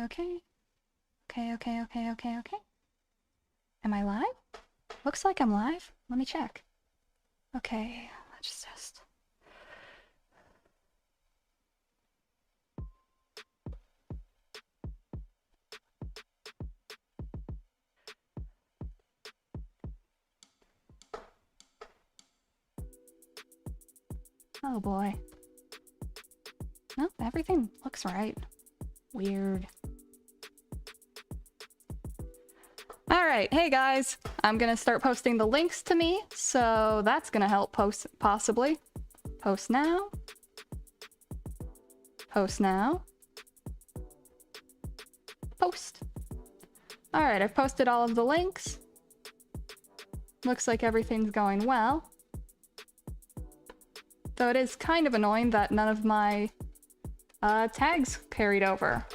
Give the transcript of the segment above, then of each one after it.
Okay. Okay. Am I live? Looks like I'm live. Let me check. Okay, let's just... Oh boy. No, everything looks right. Weird. Alright, hey guys! I'm gonna start posting the links to me, so that's gonna help possibly. Post now. Post now. Post. Alright, I've posted all of the links. Looks like everything's going well. Though it is kind of annoying that none of my tags carried over.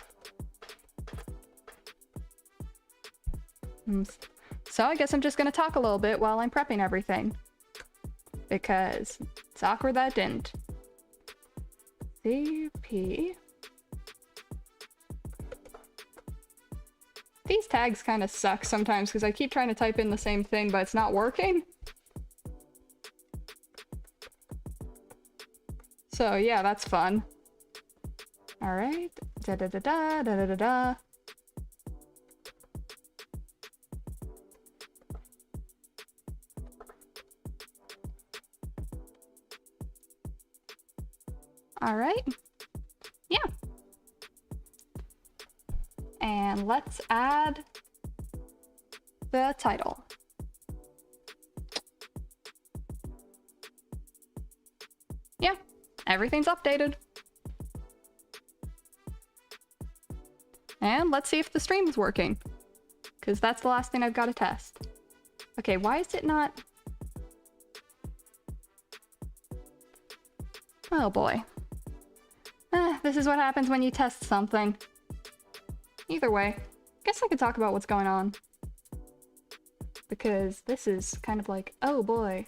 So I guess I'm just gonna talk a little bit while I'm prepping everything. Because it's awkward that it didn't. CP. These tags kind of suck sometimes because I keep trying to type in the same thing, but it's not working. So yeah, that's fun. Alright. Da-da-da-da. Alright. Yeah. And let's add the title. Yeah, everything's updated. And let's see if the stream is working. Because that's the last thing I've got to test. Okay, why is it not... Oh boy. This is what happens when you test something. Either way, I guess I could talk about what's going on. Because this is kind of like, oh boy.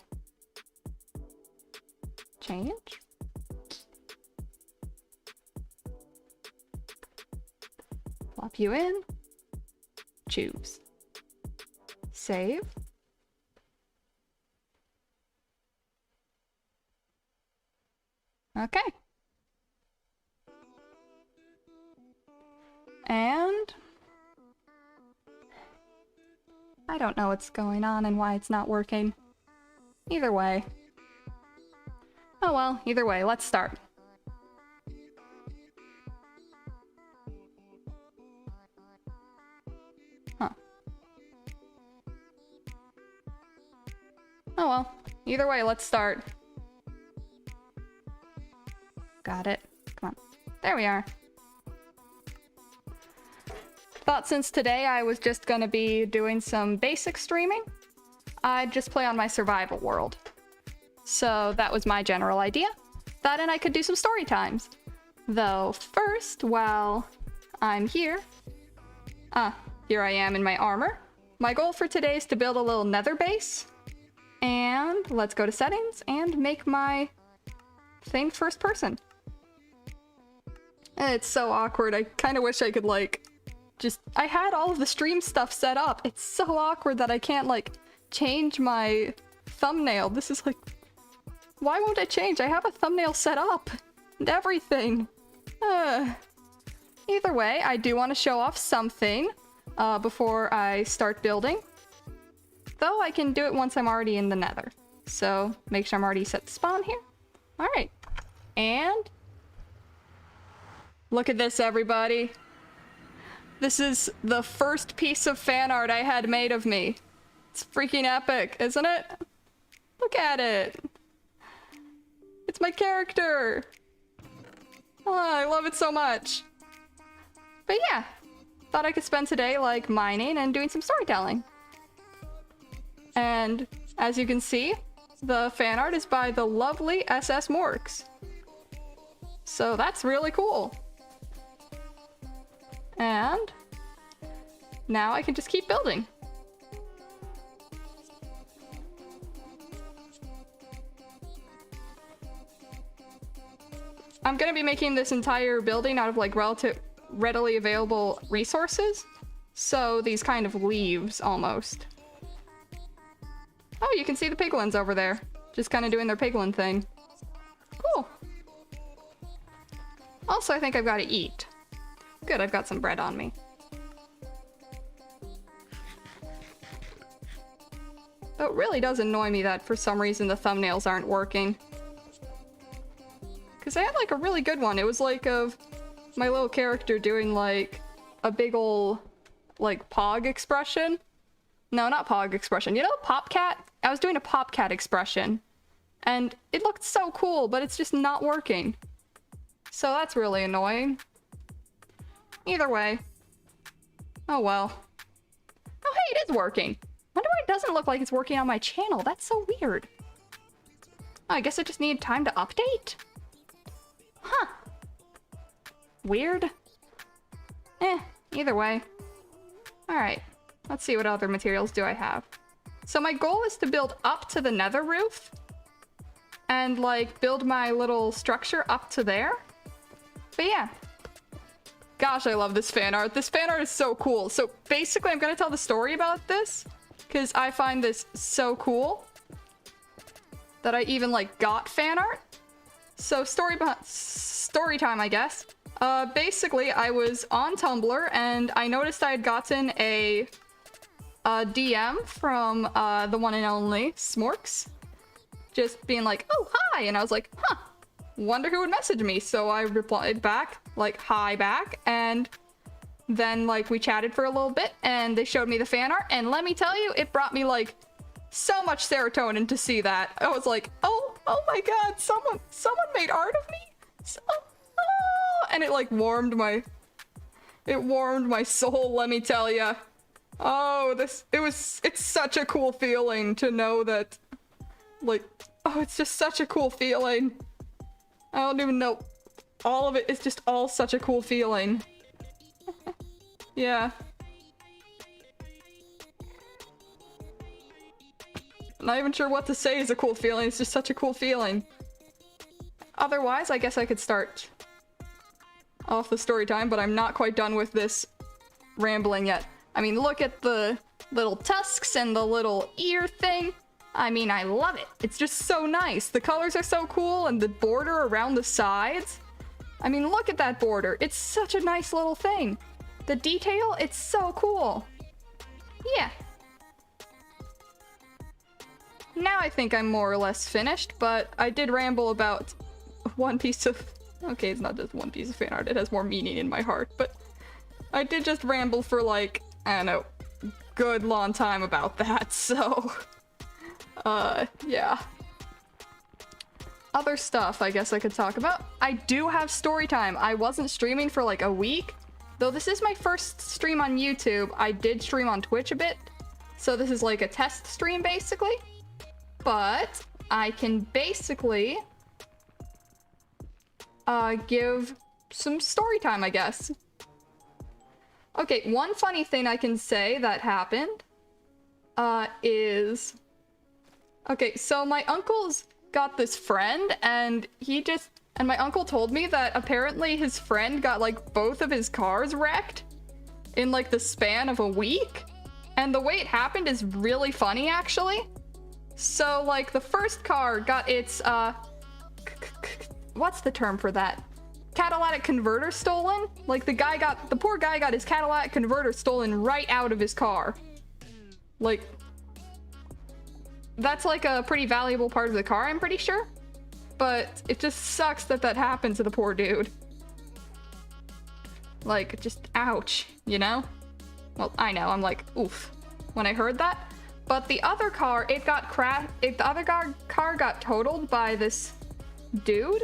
Change? Plop you in. Choose. Save. Okay. And I don't know what's going on and why it's not working. Either way. Oh well, either way, let's start. Huh. Oh well, either way, let's start. Got it. Come on. There we are. Thought since today I was just gonna be doing some basic streaming, I'd just play on my survival world. So that was my general idea. That and I could do some story times. Though first, while I'm here... here I am in my armor. My goal for today is to build a little nether base. And let's go to settings and make my thing first person. It's so awkward. I kind of wish I could like... I had all of the stream stuff set up. It's so awkward that I can't, like, change my thumbnail. This is like... Why won't it change? I have a thumbnail set up and everything. Either way, I do want to show off something before I start building. Though I can do it once I'm already in the nether. So, make sure I'm already set to spawn here. Alright. And... look at this, everybody. This is the first piece of fan art I had made of me. It's freaking epic, isn't it? Look at it. It's my character. Oh, I love it so much. But yeah, thought I could spend today like mining and doing some storytelling. And as you can see, the fan art is by the lovely SS Morks. So that's really cool. And now I can just keep building. I'm gonna be making this entire building out of like readily available resources. So these kind of leaves, almost. Oh, you can see the piglins over there. Just kind of doing their piglin thing. Cool. Also, I think I've got to eat. Good, I've got some bread on me. Though it really does annoy me that for some reason the thumbnails aren't working. Because I had like a really good one. It was like of my little character doing like a big ol' like pog expression. No, not pog expression. You know, Popcat? I was doing a Popcat expression. And it looked so cool, but it's just not working. So that's really annoying. Either way. Oh well. Oh hey, it is working. Wonder why it doesn't look like it's working on my channel. That's so weird. Oh, I guess I just need time to update? Huh. Weird. Either way. Alright. Let's see what other materials do I have. So my goal is to build up to the nether roof. And like build my little structure up to there. But yeah. Gosh, I love this fan art. This fan art is so cool. So basically I'm gonna tell the story about this. Because I find this so cool. That I even like got fan art. So story time, I guess. Basically I was on Tumblr and I noticed I had gotten a DM from the one and only Smorks. Just being like, oh, hi! And I was like, huh, wonder who would message me. So I replied back, like, hi back, and then, like, we chatted for a little bit, and they showed me the fan art, and let me tell you, it brought me, like, so much serotonin to see that. I was like, oh my god, someone made art of me? And it, like, warmed my soul, let me tell ya. Oh, it's such a cool feeling to know that, like, oh, it's just such a cool feeling. I don't even know. All of it is just all such a cool feeling. Yeah. I'm not even sure what to say is a cool feeling. It's just such a cool feeling. Otherwise, I guess I could start off the story time, but I'm not quite done with this rambling yet. I mean, look at the little tusks and the little ear thing. I mean, I love it. It's just so nice. The colors are so cool, and the border around the sides. I mean, look at that border. It's such a nice little thing. The detail, it's so cool. Yeah. Now I think I'm more or less finished, but I did ramble about one piece of... Okay, it's not just one piece of fan art. It has more meaning in my heart, but I did just ramble for, like, I don't know, good long time about that, so... yeah. Other stuff I guess I could talk about. I do have story time. I wasn't streaming for like a week. Though this is my first stream on YouTube, I did stream on Twitch a bit. So this is like a test stream basically. But I can basically give some story time, I guess. Okay, one funny thing I can say that happened is... Okay, so my uncle's got this friend, and my uncle told me that apparently his friend got, like, both of his cars wrecked in, like, the span of a week. And the way it happened is really funny, actually. So, like, the first car got its, what's the term for that? Catalytic converter stolen? Like, the poor guy got his catalytic converter stolen right out of his car. Like... That's like a pretty valuable part of the car, I'm pretty sure. But it just sucks that that happened to the poor dude. Like, just ouch, you know? Well, I know, I'm like, oof, when I heard that. But the other car, the other car got totaled by this dude.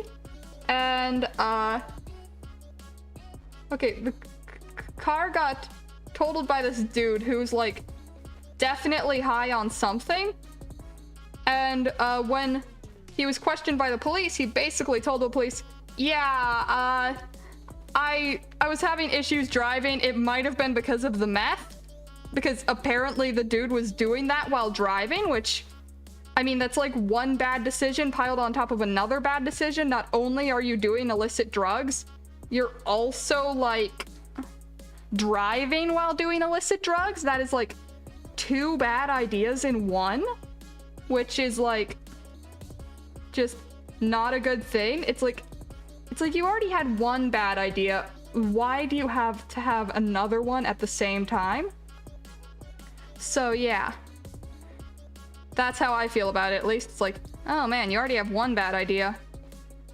And, okay, the car got totaled by this dude who's, like, definitely high on something. And when he was questioned by the police, he basically told the police, yeah, I was having issues driving. It might have been because of the meth. Because apparently the dude was doing that while driving, which, I mean, that's like one bad decision piled on top of another bad decision. Not only are you doing illicit drugs, you're also like driving while doing illicit drugs. That is like 2 bad ideas in one, which is like just not a good thing. It's like you already had one bad idea. Why do you have to have another one at the same time? So yeah, that's how I feel about it. At least it's like, oh man, you already have one bad idea.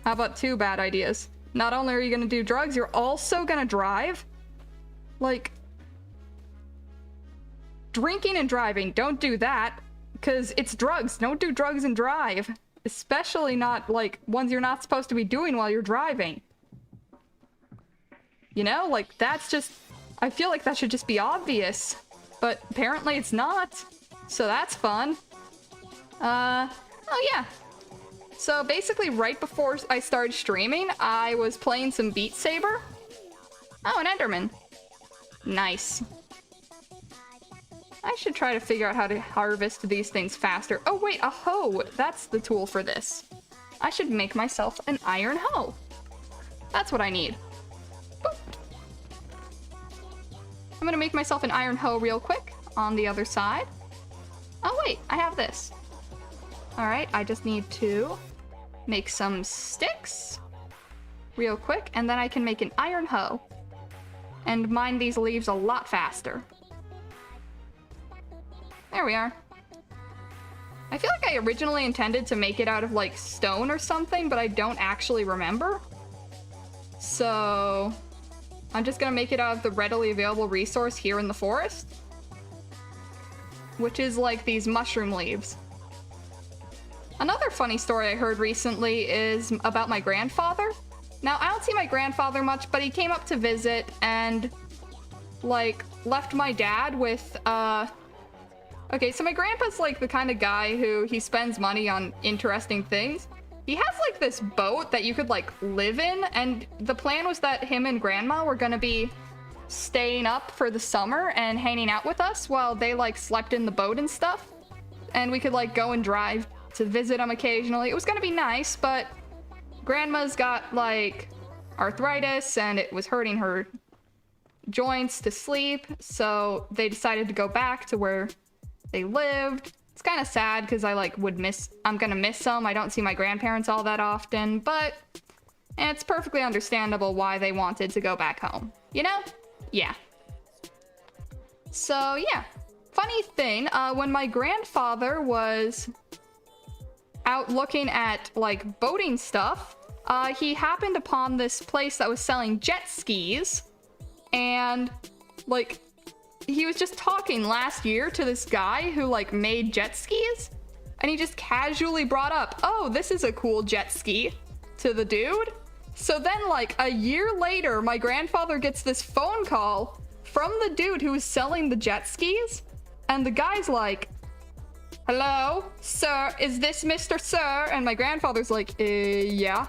How about 2 bad ideas? Not only are you gonna do drugs, you're also gonna drive? Like, drinking and driving, don't do that, because it's drugs. Don't do drugs and drive. Especially not, like, ones you're not supposed to be doing while you're driving. You know, like, that's just... I feel like that should just be obvious. But apparently it's not. So that's fun. Oh yeah. So basically right before I started streaming, I was playing some Beat Saber. Oh, an Enderman. Nice. I should try to figure out how to harvest these things faster. Oh wait, a hoe! That's the tool for this. I should make myself an iron hoe. That's what I need. Boop. I'm gonna make myself an iron hoe real quick on the other side. Oh wait, I have this. Alright, I just need to make some sticks real quick, and then I can make an iron hoe and mine these leaves a lot faster. There we are. I feel like I originally intended to make it out of like stone or something, but I don't actually remember. So I'm just gonna make it out of the readily available resource here in the forest, which is like these mushroom leaves. Another funny story I heard recently is about my grandfather. Now, I don't see my grandfather much, but he came up to visit and, like, left my dad with, Okay, so my grandpa's, like, the kind of guy who he spends money on interesting things. He has, like, this boat that you could, like, live in, and the plan was that him and grandma were gonna be staying up for the summer and hanging out with us while they, like, slept in the boat and stuff. And we could, like, go and drive to visit them occasionally. It was gonna be nice, but grandma's got, like, arthritis and it was hurting her joints to sleep, so they decided to go back to where they lived. It's kind of sad because I, like, I'm gonna miss them. I don't see my grandparents all that often, but it's perfectly understandable why they wanted to go back home. You know? Yeah. So, yeah. Funny thing, when my grandfather was out looking at, like, boating stuff, he happened upon this place that was selling jet skis, and, like, he was just talking last year to this guy who, like, made jet skis, and he just casually brought up, oh, this is a cool jet ski, to the dude. So then, like, a year later, my grandfather gets this phone call from the dude who was selling the jet skis, and the guy's like, hello, sir, is this Mr. Sir? And my grandfather's like, yeah.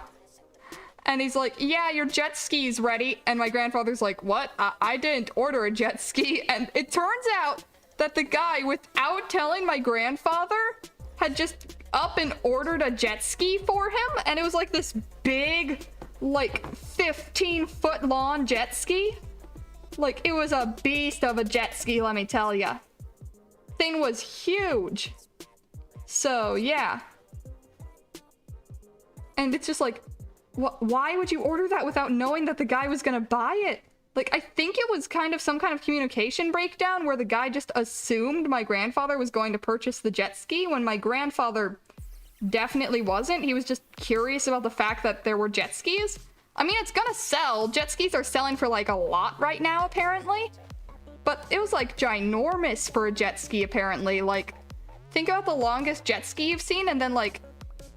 And he's like, yeah, your jet ski's ready. And my grandfather's like, what? I didn't order a jet ski. And it turns out that the guy, without telling my grandfather, had just up and ordered a jet ski for him. And it was like this big, like 15-foot long jet ski. Like, it was a beast of a jet ski, let me tell ya. Thing was huge. So, yeah. And it's just like, why would you order that without knowing that the guy was gonna buy it? Like, I think it was kind of some kind of communication breakdown where the guy just assumed my grandfather was going to purchase the jet ski when my grandfather definitely wasn't. He was just curious about the fact that there were jet skis. I mean, it's gonna sell. Jet skis are selling for, like, a lot right now, apparently. But it was, like, ginormous for a jet ski, apparently. Like, think about the longest jet ski you've seen and then, like,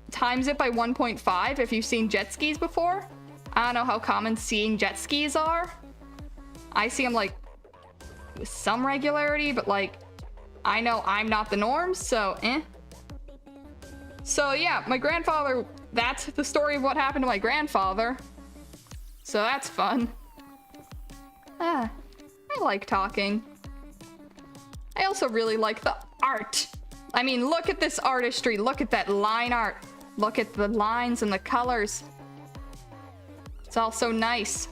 times it by 1.5 if you've seen jet skis before. I don't know how common seeing jet skis are. I see them, like, with some regularity, but, like, I know I'm not the norm, so, So, yeah, my grandfather, that's the story of what happened to my grandfather. So that's fun. I like talking. I also really like the art. I mean, look at this artistry. Look at that line art. Look at the lines and the colors. It's all so nice.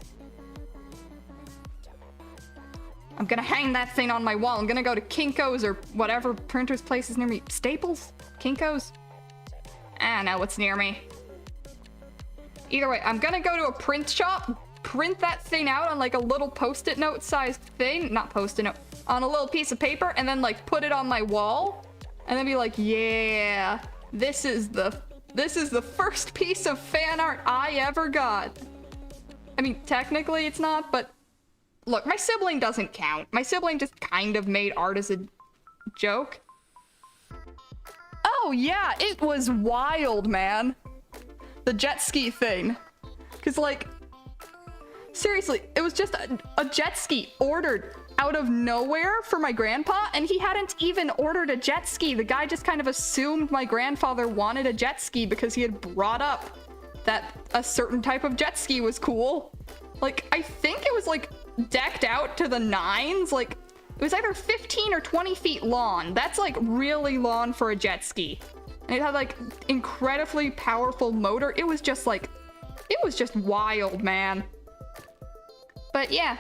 I'm gonna hang that thing on my wall. I'm gonna go to Kinko's or whatever printer's place is near me. Staples? Kinko's? I don't know what's near me. Either way, I'm gonna go to a print shop, print that thing out on like a little post-it note sized thing, not post-it note, on a little piece of paper, and then like put it on my wall, and then be like, yeah, this is the first piece of fan art I ever got. I mean, technically it's not, but look, my sibling doesn't count. My sibling just kind of made art as a joke. Oh yeah, it was wild, man. The jet ski thing. Cause like, seriously, it was just a jet ski ordered out of nowhere for my grandpa, and he hadn't even ordered a jet ski. The guy just kind of assumed my grandfather wanted a jet ski because he had brought up that a certain type of jet ski was cool. Like, I think it was like decked out to the nines. Like, it was either 15 or 20 feet long. That's like really long for a jet ski. And it had like incredibly powerful motor. It was just like, it was just wild, man. But yeah,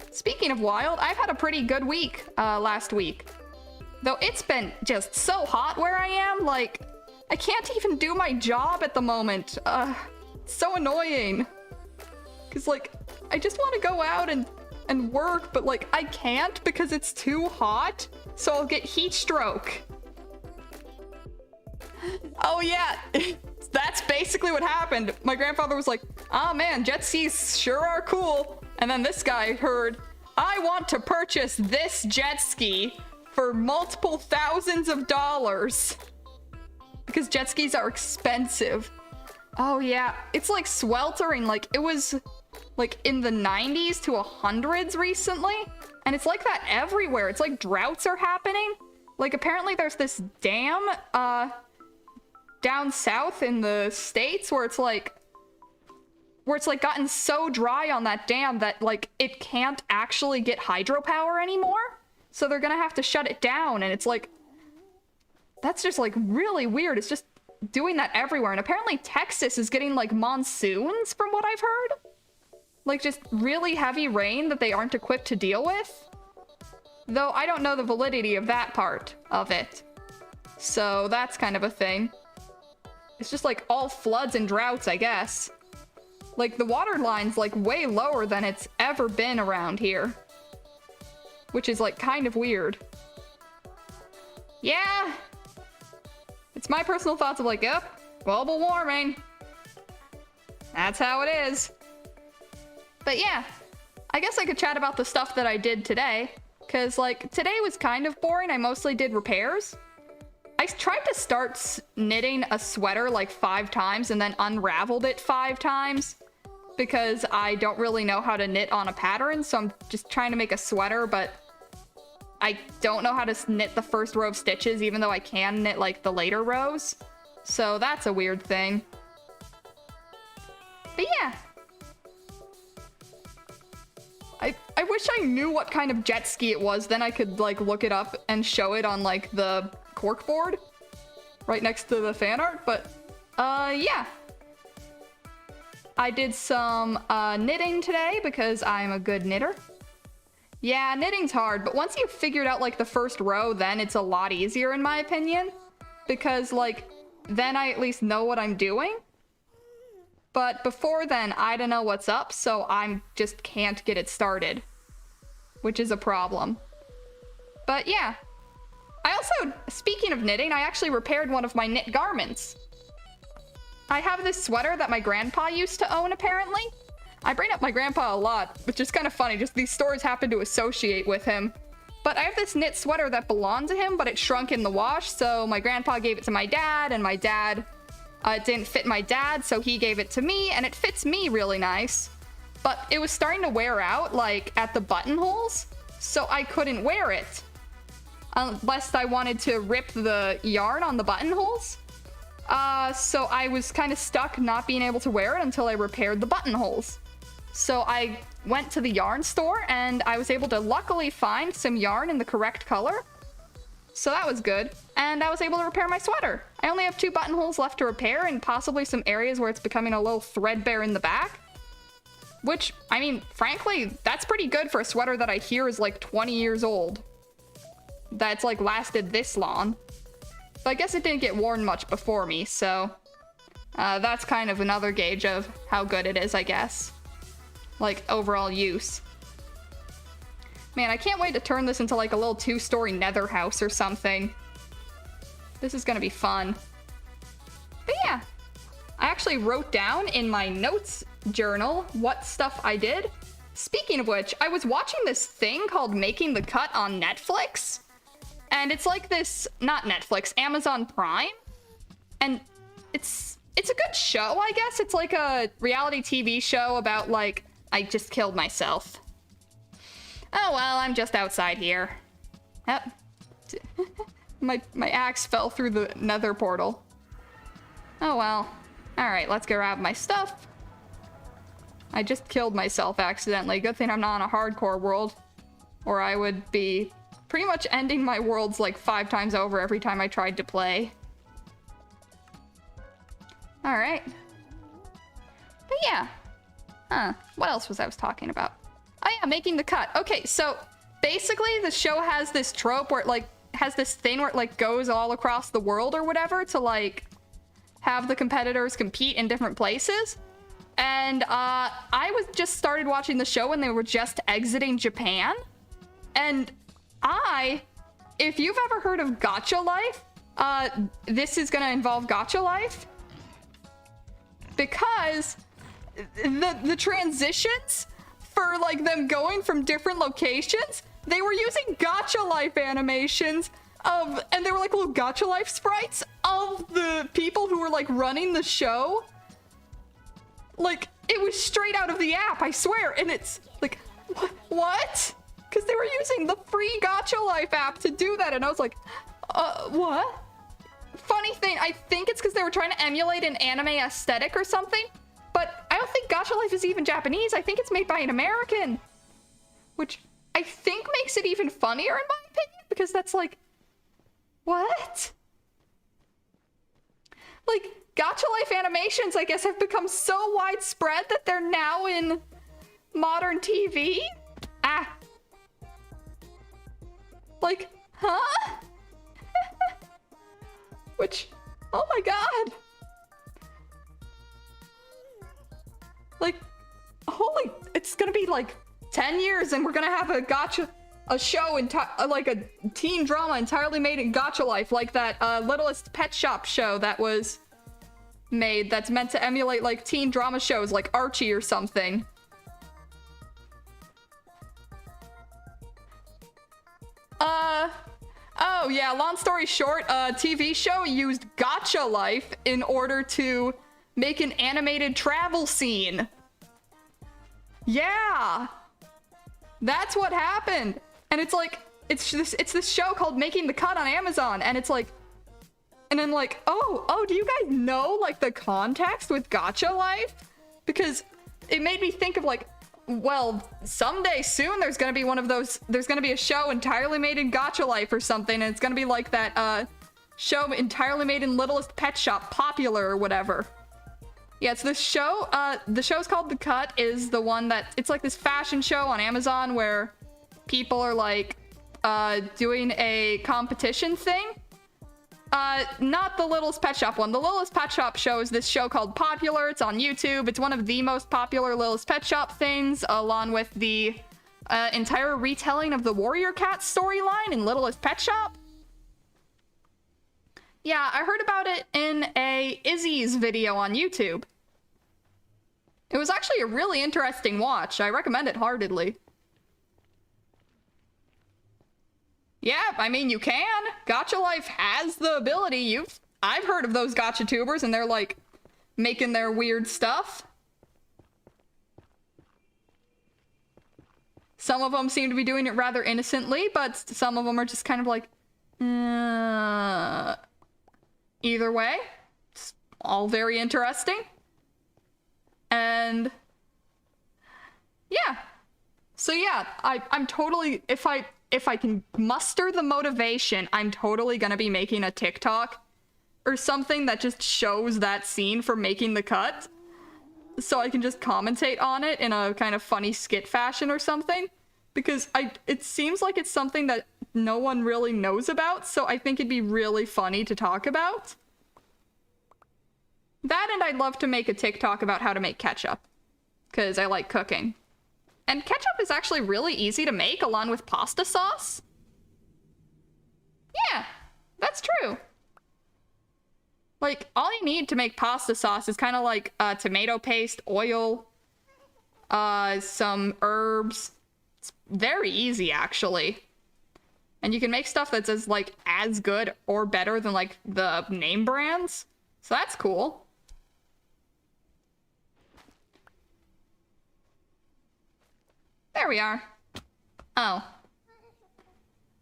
speaking of wild, I've had a pretty good week last week. Though it's been just so hot where I am, like, I can't even do my job at the moment. It's so annoying. Cause like, I just want to go out and work, but like, I can't because it's too hot, so I'll get heat stroke. Oh yeah, that's basically what happened. My grandfather was like, oh man, jet skis sure are cool. And then this guy heard, I want to purchase this jet ski for multiple thousands of dollars. Because jet skis are expensive. Oh yeah, it's like sweltering. Like it was like in the 90s to 100s recently. And it's like that everywhere. It's like droughts are happening. Like apparently there's this dam down south in the States where it's like gotten so dry on that dam that like it can't actually get hydropower anymore. So they're gonna have to shut it down, and it's like, that's just like really weird. It's just doing that everywhere. And apparently Texas is getting like monsoons from what I've heard. Like just really heavy rain that they aren't equipped to deal with. Though I don't know the validity of that part of it. So that's kind of a thing. It's just like all floods and droughts, I guess. Like the water line's like way lower than it's ever been around here. Which is like kind of weird. Yeah. It's my personal thoughts of like, yep, global warming. That's how it is. But yeah, I guess I could chat about the stuff that I did today. Cause like today was kind of boring. I mostly did repairs. I tried to start knitting a sweater like 5 times and then unraveled it 5 times because I don't really know how to knit on a pattern. So I'm just trying to make a sweater, but I don't know how to knit the first row of stitches, even though I can knit like the later rows. So that's a weird thing. But yeah. I wish I knew what kind of jet ski it was. Then I could like look it up and show it on like the cork board right next to the fan art. But yeah. I did some knitting today because I'm a good knitter. Yeah, knitting's hard, but once you've figured out like the first row, then it's a lot easier in my opinion. Because like, then I at least know what I'm doing. But before then, I don't know what's up, so I just can't get it started. Which is a problem. But yeah. I also, speaking of knitting, I actually repaired one of my knit garments. I have this sweater that my grandpa used to own, apparently. I bring up my grandpa a lot, which is kind of funny, just these stories happen to associate with him. But I have this knit sweater that belonged to him, but it shrunk in the wash, so my grandpa gave it to my dad, and my dad, it didn't fit my dad, so he gave it to me, and it fits me really nice. But it was starting to wear out, like, at the buttonholes, so I couldn't wear it. Unless I wanted to rip the yarn on the buttonholes. So I was kind of stuck not being able to wear it until I repaired the buttonholes. So I went to the yarn store and I was able to luckily find some yarn in the correct color. So that was good. And I was able to repair my sweater. I only have 2 buttonholes left to repair and possibly some areas where it's becoming a little threadbare in the back. Which, I mean, frankly, that's pretty good for a sweater that I hear is like 20 years old. That's like lasted this long. But I guess it didn't get worn much before me, so that's kind of another gauge of how good it is, I guess. Like, overall use. Man, I can't wait to turn this into like a little 2-story nether house or something. This is gonna be fun. But yeah, I actually wrote down in my notes journal what stuff I did. Speaking of which, I was watching this thing called Making the Cut on Netflix. And it's like this, not Netflix, Amazon Prime. And it's a good show, I guess. It's like a reality TV show about like, I just killed myself. Oh well, I'm just outside here. Yep. My axe fell through the nether portal. Oh well. Alright, let's go grab my stuff. I just killed myself accidentally. Good thing I'm not on a hardcore world. Or I would be pretty much ending my worlds like 5 times over every time I tried to play. Alright. But yeah. Huh. What else was I talking about? Oh yeah, making the cut. Okay, so basically the show has this trope where it like has this thing where it like goes all across the world or whatever to like have the competitors compete in different places. And I was just started watching the show when they were just exiting Japan. And if you've ever heard of Gacha Life, this is gonna involve Gacha Life. Because the transitions for like them going from different locations, they were using Gacha Life animations and they were like little Gacha Life sprites of the people who were like running the show. Like, it was straight out of the app, I swear. And it's like, what? Because they were using the free Gacha Life app to do that. And I was like, what? Funny thing, I think it's because they were trying to emulate an anime aesthetic or something. But I don't think Gacha Life is even Japanese. I think it's made by an American. Which I think makes it even funnier in my opinion. Because that's like, what? Like, Gacha Life animations, I guess, have become so widespread that they're now in modern TV? Like, huh? Which, oh my god. Like, holy, it's gonna be like 10 years and we're gonna have a show, like a teen drama entirely made in Gacha Life, like that Littlest Pet Shop show that was made that's meant to emulate like teen drama shows like Archie or something. Oh yeah, long story short, TV show used Gacha Life in order to make an animated travel scene. Yeah, that's what happened. And it's like, it's this show called Making the Cut on Amazon, and it's like, and then like, oh, do you guys know like the context with Gacha Life? Because it made me think of like, well, someday soon there's gonna be one of those, there's gonna be a show entirely made in Gacha Life or something, and it's gonna be like that show entirely made in Littlest Pet Shop, Popular or whatever. Yeah, it's this show, the show's called The Cut, is the one that, it's like this fashion show on Amazon where people are like doing a competition thing. Not the Littlest Pet Shop one. The Littlest Pet Shop show is this show called Popular. It's on YouTube. It's one of the most popular Littlest Pet Shop things, along with the entire retelling of the Warrior Cat storyline in Littlest Pet Shop. Yeah, I heard about it in a Izzy's video on YouTube. It was actually a really interesting watch. I recommend it heartedly. Yeah, I mean, you can. Gacha Life has the ability. I've heard of those gacha tubers and they're like making their weird stuff. Some of them seem to be doing it rather innocently, but some of them are just kind of like, either way, it's all very interesting. And yeah. So yeah, I'm totally, if I can muster the motivation, I'm totally gonna be making a TikTok or something that just shows that scene for Making the Cut. so I can just commentate on it in a kind of funny skit fashion or something. Because it seems like it's something that no one really knows about, so I think it'd be really funny to talk about. That, and I'd love to make a TikTok about how to make ketchup, because I like cooking. And ketchup is actually really easy to make along with pasta sauce. Yeah, that's true. Like, all you need to make pasta sauce is kind of like tomato paste, oil, some herbs. It's very easy, actually. And you can make stuff that's as good or better than like the name brands. So that's cool. There we are. Oh.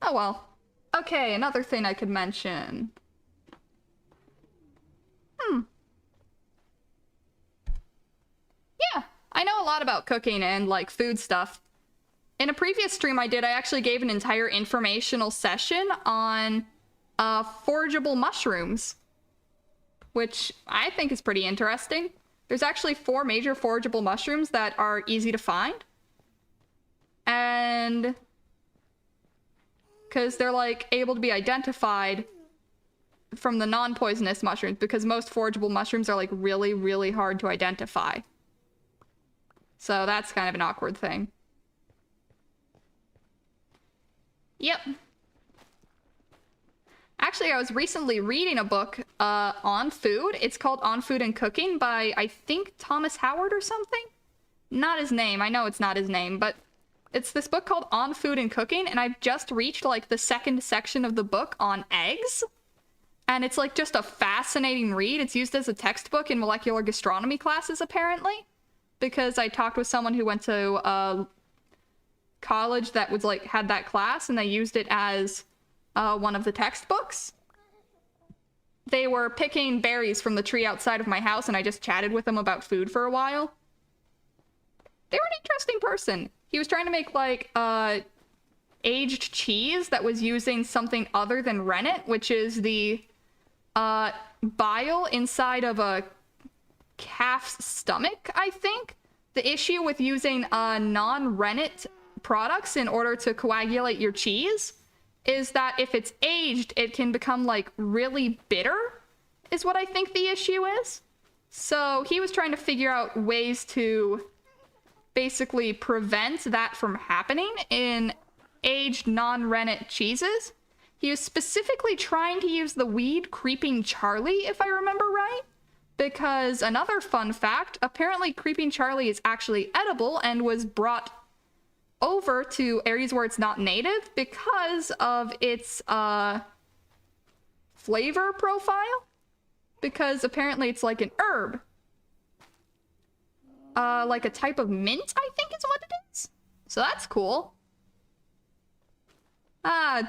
Oh well. Okay, another thing I could mention. Yeah, I know a lot about cooking and like food stuff. In a previous stream I did, I actually gave an entire informational session on forageable mushrooms, which I think is pretty interesting. There's actually 4 major forageable mushrooms that are easy to find. And because they're like able to be identified from the non-poisonous mushrooms, because most forageable mushrooms are like really, really hard to identify. So that's kind of an awkward thing. Yep. Actually, I was recently reading a book on food. It's called On Food and Cooking by, I think, Thomas Howard or something? Not his name. I know it's not his name, but it's this book called On Food and Cooking, and I've just reached like the second section of the book on eggs. And it's like just a fascinating read. It's used as a textbook in molecular gastronomy classes, apparently, because I talked with someone who went to college that was like had that class, and they used it as one of the textbooks. They were picking berries from the tree outside of my house, and I just chatted with them about food for a while. They were an interesting person. He was trying to make like aged cheese that was using something other than rennet, which is the bile inside of a calf's stomach, I think. The issue with using non-rennet products in order to coagulate your cheese is that if it's aged, it can become like really bitter, is what I think the issue is. So he was trying to figure out ways to basically prevent that from happening in aged non-rennet cheeses. He was specifically trying to use the weed Creeping Charlie, if I remember right, because another fun fact, apparently Creeping Charlie is actually edible and was brought over to areas where it's not native because of its flavor profile, because apparently it's like an herb. Like a type of mint, I think is what it is. So that's cool. I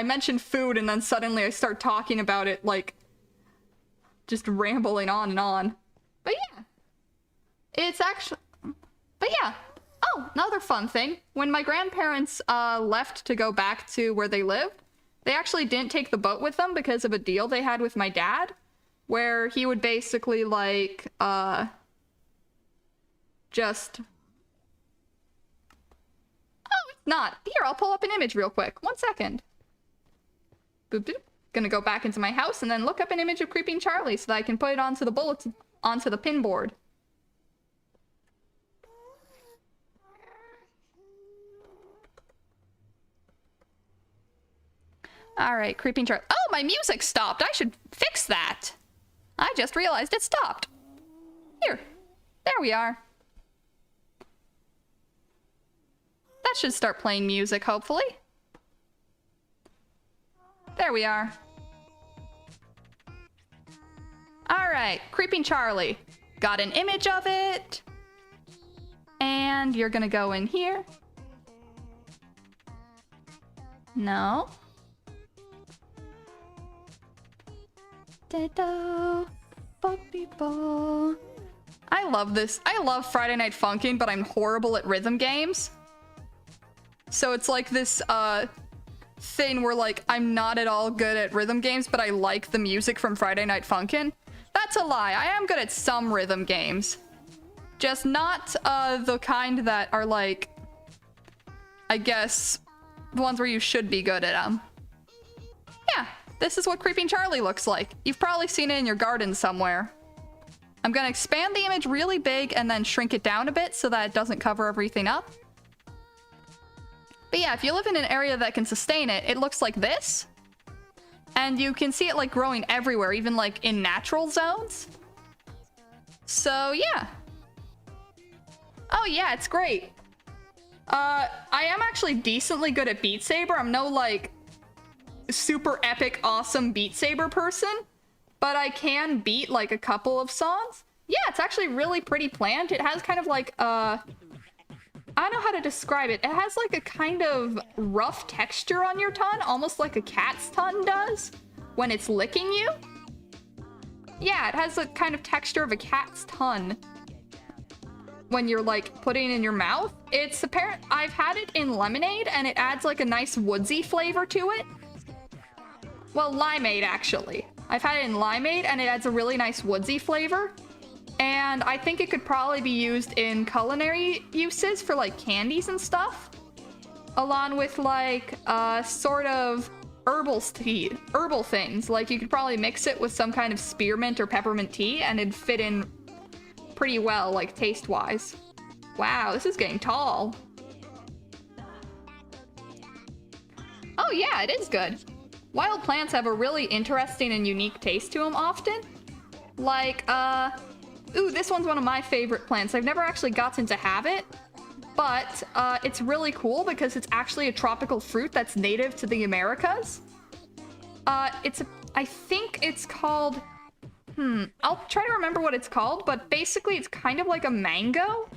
mentioned food and then suddenly I start talking about it, like, just rambling on and on. But yeah. It's actually... But yeah. Oh, another fun thing. When my grandparents left to go back to where they lived, they actually didn't take the boat with them because of a deal they had with my dad, where he would basically, like, just... Oh, it's not. Here, I'll pull up an image real quick. 1 second. Boop, boop. Gonna go back into my house and then look up an image of Creeping Charlie so that I can put it onto the bulletin, onto the pin board. Alright, Creeping Charlie. Oh, my music stopped! I should fix that! I just realized it stopped. Here. There we are. That should start playing music, hopefully. There we are. Alright, Creeping Charlie. Got an image of it. And you're gonna go in here. No. I love this. I love Friday Night Funkin', but I'm horrible at rhythm games. So it's like this, thing where, like, I'm not at all good at rhythm games, but I like the music from Friday Night Funkin'. that's a lie. I am good at some rhythm games. Just not the kind that are like, I guess, the ones where you should be good at them. Yeah, this is what Creeping Charlie looks like. You've probably seen it in your garden somewhere. I'm gonna expand the image really big and then shrink it down a bit so that it doesn't cover everything up. But yeah, if you live in an area that can sustain it, it looks like this. And you can see it like growing everywhere, even like in natural zones. So yeah. Oh yeah, it's great. I am actually decently good at Beat Saber. I'm no like super epic, awesome Beat Saber person, but I can beat like a couple of songs. Yeah, it's actually really pretty planned. It has kind of like I don't know how to describe it. It has like a kind of rough texture on your tongue, almost like a cat's tongue does when it's licking you. Yeah, it has a kind of texture of a cat's tongue when you're like putting it in your mouth. It's apparent. I've had it in lemonade and it adds like a nice woodsy flavor to it. Well, limeade actually. I've had it in limeade and it adds a really nice woodsy flavor. And I think it could probably be used in culinary uses for like candies and stuff. Along with like sort of herbal things. Like you could probably mix it with some kind of spearmint or peppermint tea and it'd fit in pretty well, like taste-wise. Wow, this is getting tall. Oh yeah, it is good. Wild plants have a really interesting and unique taste to them often. Like, ooh, this one's one of my favorite plants. I've never actually gotten to have it, but it's really cool because it's actually a tropical fruit that's native to the Americas. I think it's called, I'll try to remember what it's called, but basically it's kind of like a mango,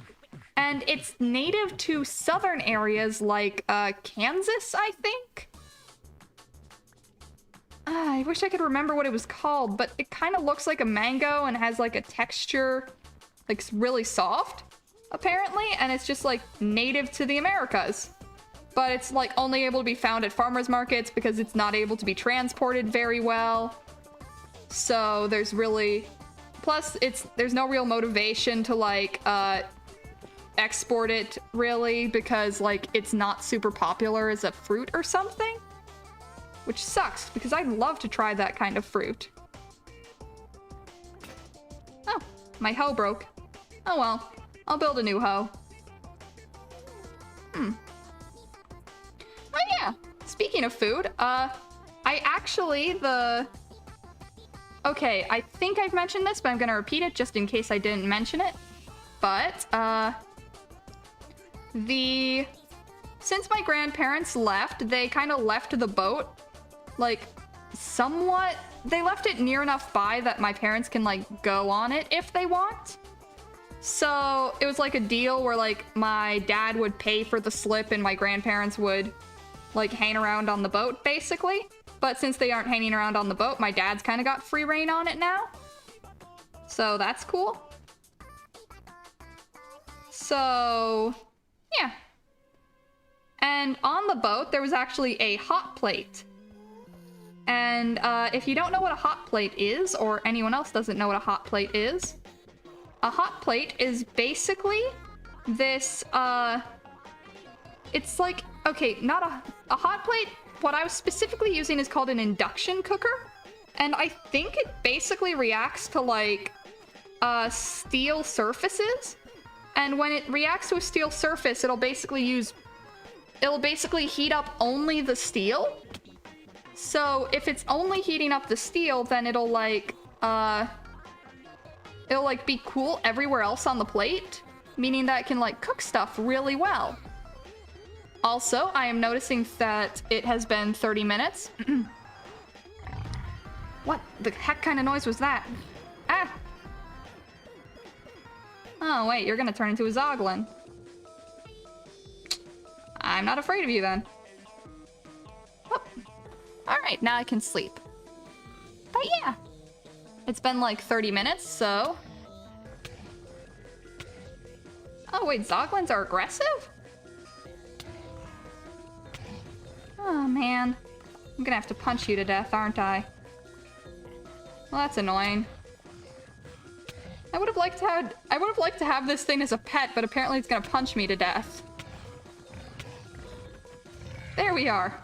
and it's native to southern areas like Kansas, I think. I wish I could remember what it was called, but it kind of looks like a mango and has like a texture, like really soft, apparently, and it's just like native to the Americas. But it's like only able to be found at farmers markets because it's not able to be transported very well. So there's really, plus there's no real motivation to like export it really because like it's not super popular as a fruit or something. Which sucks, because I'd love to try that kind of fruit. Oh, my hoe broke. Oh well, I'll build a new hoe. Oh yeah, speaking of food, okay, I think I've mentioned this, but I'm gonna repeat it just in case I didn't mention it. But, since my grandparents left, they kind of left the boat like somewhat, they left it near enough by that my parents can like go on it if they want. So it was like a deal where like my dad would pay for the slip and my grandparents would like hang around on the boat basically. But since they aren't hanging around on the boat, my dad's kind of got free reign on it now. So that's cool. So yeah. And on the boat there was actually a hot plate. And if you don't know what a hot plate is, or anyone else doesn't know what a hot plate is, a hot plate is basically this, it's like, okay, not a hot plate, what I was specifically using is called an induction cooker, and I think it basically reacts to, like, steel surfaces, and when it reacts to a steel surface, it'll basically heat up only the steel. So if it's only heating up the steel, then it'll like be cool everywhere else on the plate, meaning that it can like cook stuff really well. Also, I am noticing that it has been 30 minutes. What the heck kind of noise was that? Ah! Oh wait, you're gonna turn into a Zoglin. I'm not afraid of you then. Oh. Alright, now I can sleep. But yeah, it's been like 30 minutes, so... Oh wait, Zoglins are aggressive? Oh man, I'm gonna have to punch you to death, aren't I? Well, that's annoying. I would have liked to have this thing as a pet, but apparently it's gonna punch me to death. There we are.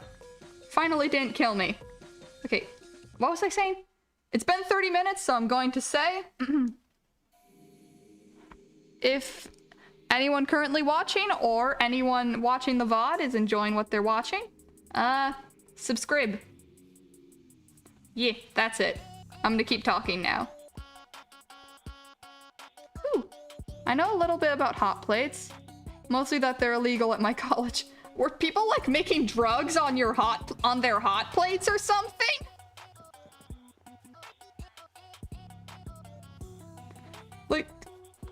Finally didn't kill me. Okay, what was I saying? It's been 30 minutes, so I'm going to say... if anyone currently watching or anyone watching the VOD is enjoying what they're watching, subscribe. Yeah, that's it. I'm gonna keep talking now. Ooh, I know a little bit about hot plates. Mostly that they're illegal at my college. Were people like making drugs on their hot plates or something? Like,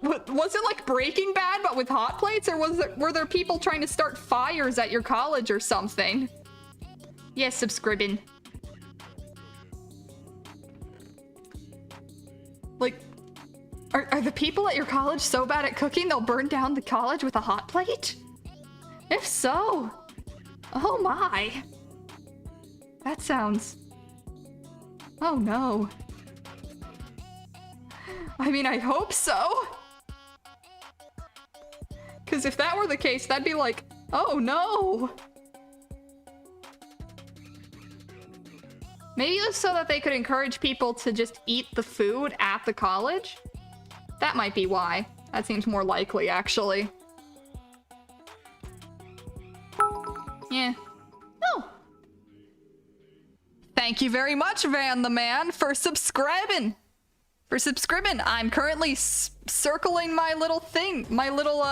was it like Breaking Bad but with hot plates, or were there people trying to start fires at your college or something? Yes, subscribing. Like, are the people at your college so bad at cooking they'll burn down the college with a hot plate? If so, oh my. That sounds... oh no. I mean, I hope so. Because if that were the case, that'd be like, oh no. Maybe it was so that they could encourage people to just eat the food at the college? That might be why. That seems more likely, actually. Yeah. Oh. Thank you very much, Van the Man, for subscribing. I'm currently circling my little thing, my little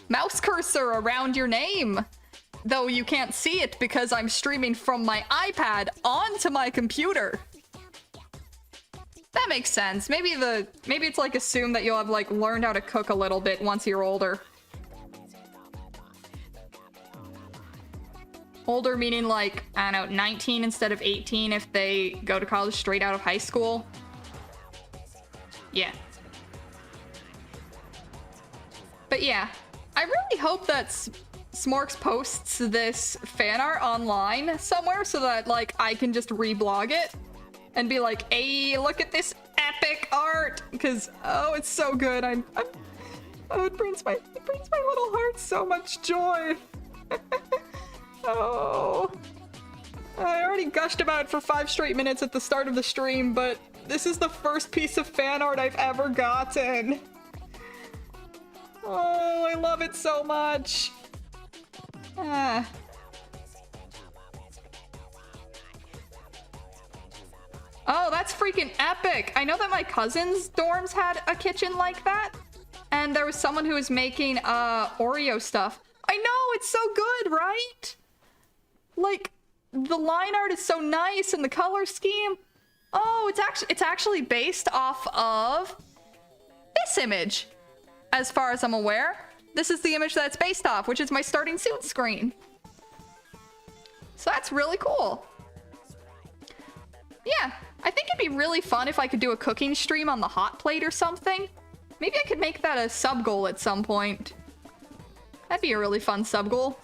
mouse cursor around your name. Though you can't see it because I'm streaming from my iPad onto my computer. That makes sense. Maybe it's like assumed that you'll have like learned how to cook a little bit once you're older. Older meaning like, I don't know, 19 instead of 18 if they go to college straight out of high school. Yeah. But yeah, I really hope that Smorks posts this fan art online somewhere so that like I can just reblog it and be like, hey, look at this epic art, because oh, it's so good. Oh, it brings my little heart so much joy. Oh, I already gushed about it for 5 straight minutes at the start of the stream, but this is the first piece of fan art I've ever gotten. Oh, I love it so much. Ah. Oh, that's freaking epic. I know that my cousin's dorms had a kitchen like that, and there was someone who was making Oreo stuff. I know, it's so good, right? Like, the line art is so nice and the color scheme. Oh, it's actually based off of this image, as far as I'm aware. This is the image that it's based off, which is my starting suit screen. So that's really cool. Yeah, I think it'd be really fun if I could do a cooking stream on the hot plate or something. Maybe I could make that a sub goal at some point. That'd be a really fun sub goal.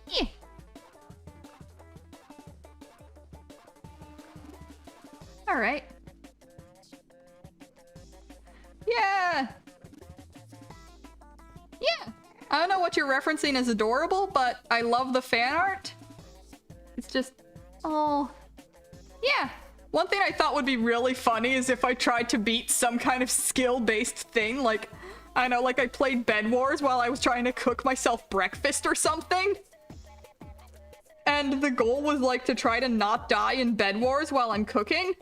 Yeah. All right. Yeah. Yeah. I don't know what you're referencing as adorable, but I love the fan art. It's just, oh, yeah. One thing I thought would be really funny is if I tried to beat some kind of skill-based thing, like, I don't know, like I played Bed Wars while I was trying to cook myself breakfast or something. And the goal was like to try to not die in Bed Wars while I'm cooking.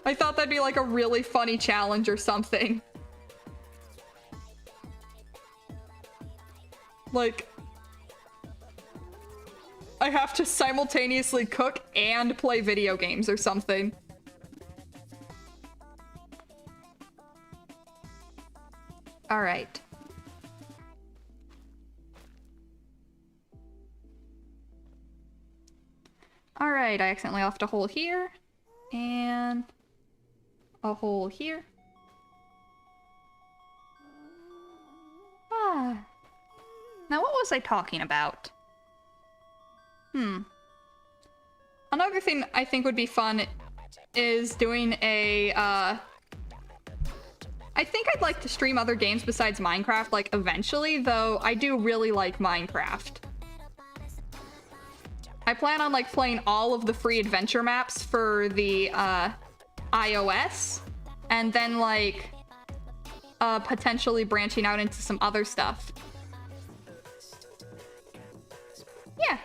I thought that'd be like a really funny challenge or something. Like, I have to simultaneously cook and play video games or something. All right. All right, I accidentally left a hole here and a hole here. Ah. Now what was I talking about? Another thing I think would be fun is doing a, I think I'd like to stream other games besides Minecraft, like, eventually, though I do really like Minecraft. I plan on, like, playing all of the free adventure maps for the, iOS, and then, like, potentially branching out into some other stuff. Yeah.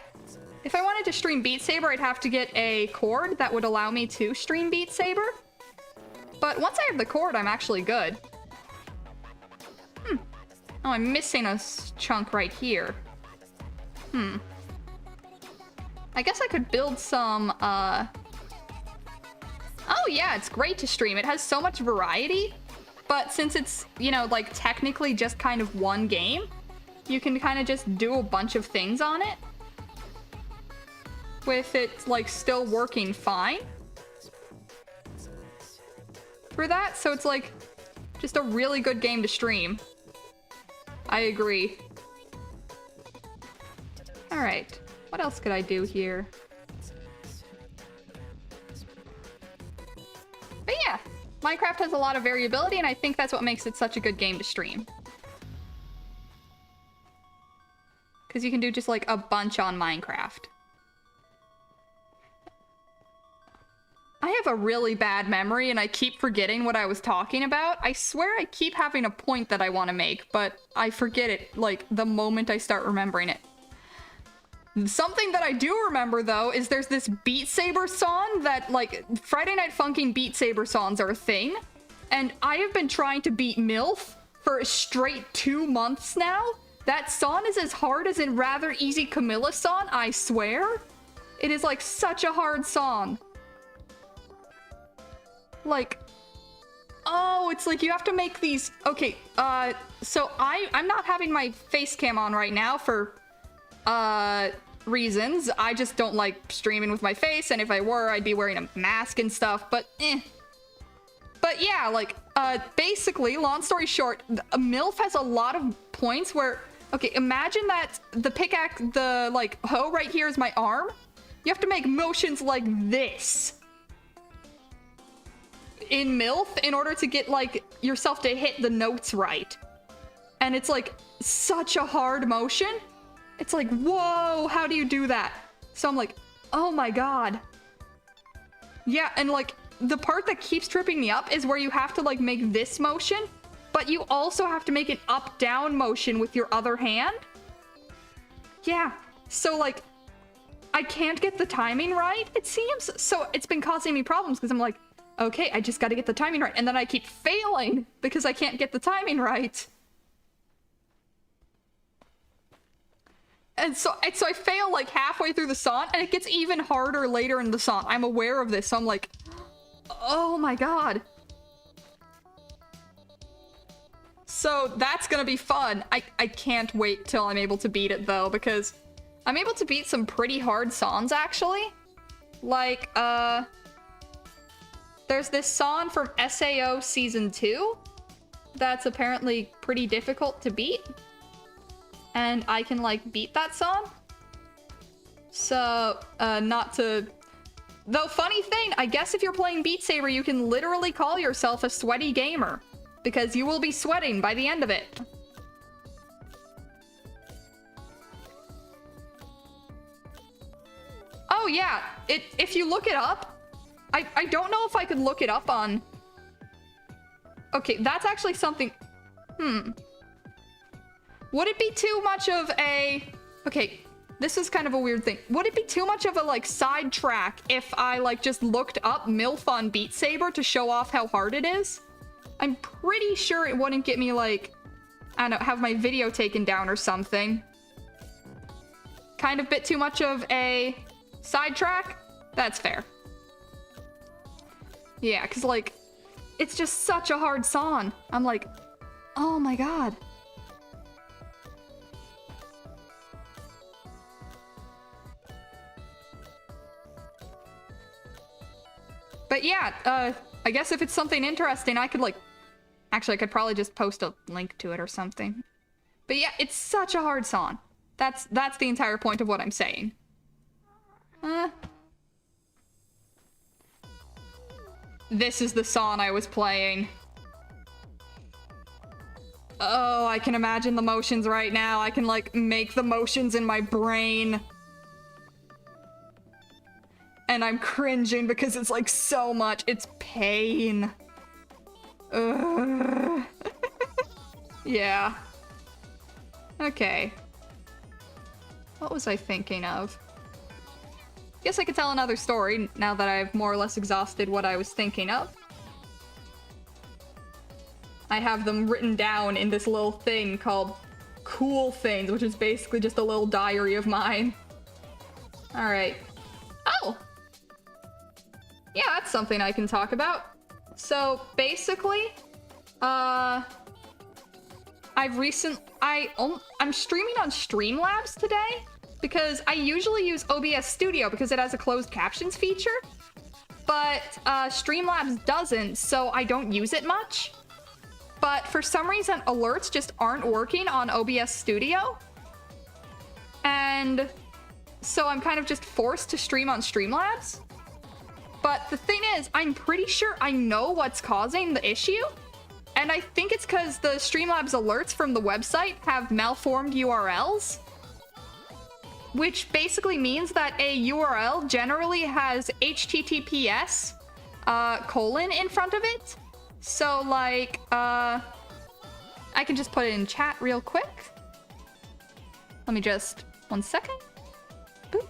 If I wanted to stream Beat Saber, I'd have to get a cord that would allow me to stream Beat Saber. But once I have the cord, I'm actually good. Oh, I'm missing a chunk right here. I guess I could build some, Oh yeah, it's great to stream. It has so much variety. But since it's, you know, like, technically just kind of one game, you can kind of just do a bunch of things on it. With it, like, still working fine. For that, so it's, like, just a really good game to stream. I agree. Alright, what else could I do here? But yeah, Minecraft has a lot of variability, and I think that's what makes it such a good game to stream. Because you can do just, like, a bunch on Minecraft. I have a really bad memory, and I keep forgetting what I was talking about. I swear I keep having a point that I want to make, but I forget it, like, the moment I start remembering it. Something that I do remember, though, is there's this Beat Saber song that, like, Friday Night Funkin' Beat Saber songs are a thing. And I have been trying to beat MILF for a straight 2 months now. That song is as hard as in Rather Easy Camilla song, I swear. It is, like, such a hard song. Like, oh, it's like you have to make these, okay, so I'm not having my face cam on right now for, reasons. I just don't like streaming with my face, and if I were, I'd be wearing a mask and stuff, but But yeah, like, basically, long story short, MILF has a lot of points where, okay, imagine that the pickaxe, the, like, hoe right here is my arm. You have to make motions like this in MILF in order to get, like, yourself to hit the notes right. And it's, like, such a hard motion. It's like, whoa, how do you do that? So I'm like, oh my god. Yeah, and, like, the part that keeps tripping me up is where you have to, like, make this motion, but you also have to make an up-down motion with your other hand. Yeah, so, like, I can't get the timing right, it seems. So it's been causing me problems because I'm like, okay, I just got to get the timing right. And then I keep failing because I can't get the timing right. And so I fail like halfway through the song, and it gets even harder later in the song. I'm aware of this, so I'm like, oh my god. So that's gonna be fun. I can't wait till I'm able to beat it though, because I'm able to beat some pretty hard songs actually. Like, there's this song from SAO Season 2 that's apparently pretty difficult to beat. And I can, like, beat that song. So, not to... Though, funny thing, I guess if you're playing Beat Saber, you can literally call yourself a sweaty gamer. Because you will be sweating by the end of it. Oh, yeah. If you look it up... I don't know if I could look it up on... Okay, that's actually something... Would it be too much of a... Okay, this is kind of a weird thing. Would it be too much of a, like, sidetrack if I, like, just looked up MILF on Beat Saber to show off how hard it is? I'm pretty sure it wouldn't get me, like... I don't know, have my video taken down or something. Kind of bit too much of a sidetrack? That's fair. Yeah, because, like, it's just such a hard song. I'm like, oh my god. But yeah, I guess if it's something interesting, I could, like... Actually, I could probably just post a link to it or something. But yeah, it's such a hard song. That's the entire point of what I'm saying. This is the song I was playing. Oh, I can imagine the motions right now. I can, like, make the motions in my brain. And I'm cringing because it's, like, so much. It's pain. Ugh. Yeah. Okay. What was I thinking of? Guess I could tell another story now that I've more or less exhausted what I was thinking of. I have them written down in this little thing called Cool Things, which is basically just a little diary of mine. Alright. Oh! Yeah, that's something I can talk about. So, basically, I'm streaming on Streamlabs today because I usually use OBS Studio because it has a closed captions feature, but Streamlabs doesn't, so I don't use it much. But for some reason, alerts just aren't working on OBS Studio. And so I'm kind of just forced to stream on Streamlabs. But the thing is, I'm pretty sure I know what's causing the issue. And I think it's because the Streamlabs alerts from the website have malformed URLs. Which basically means that a URL generally has HTTPS colon in front of it. So, like, I can just put it in chat real quick. Let me just, 1 second. Boop.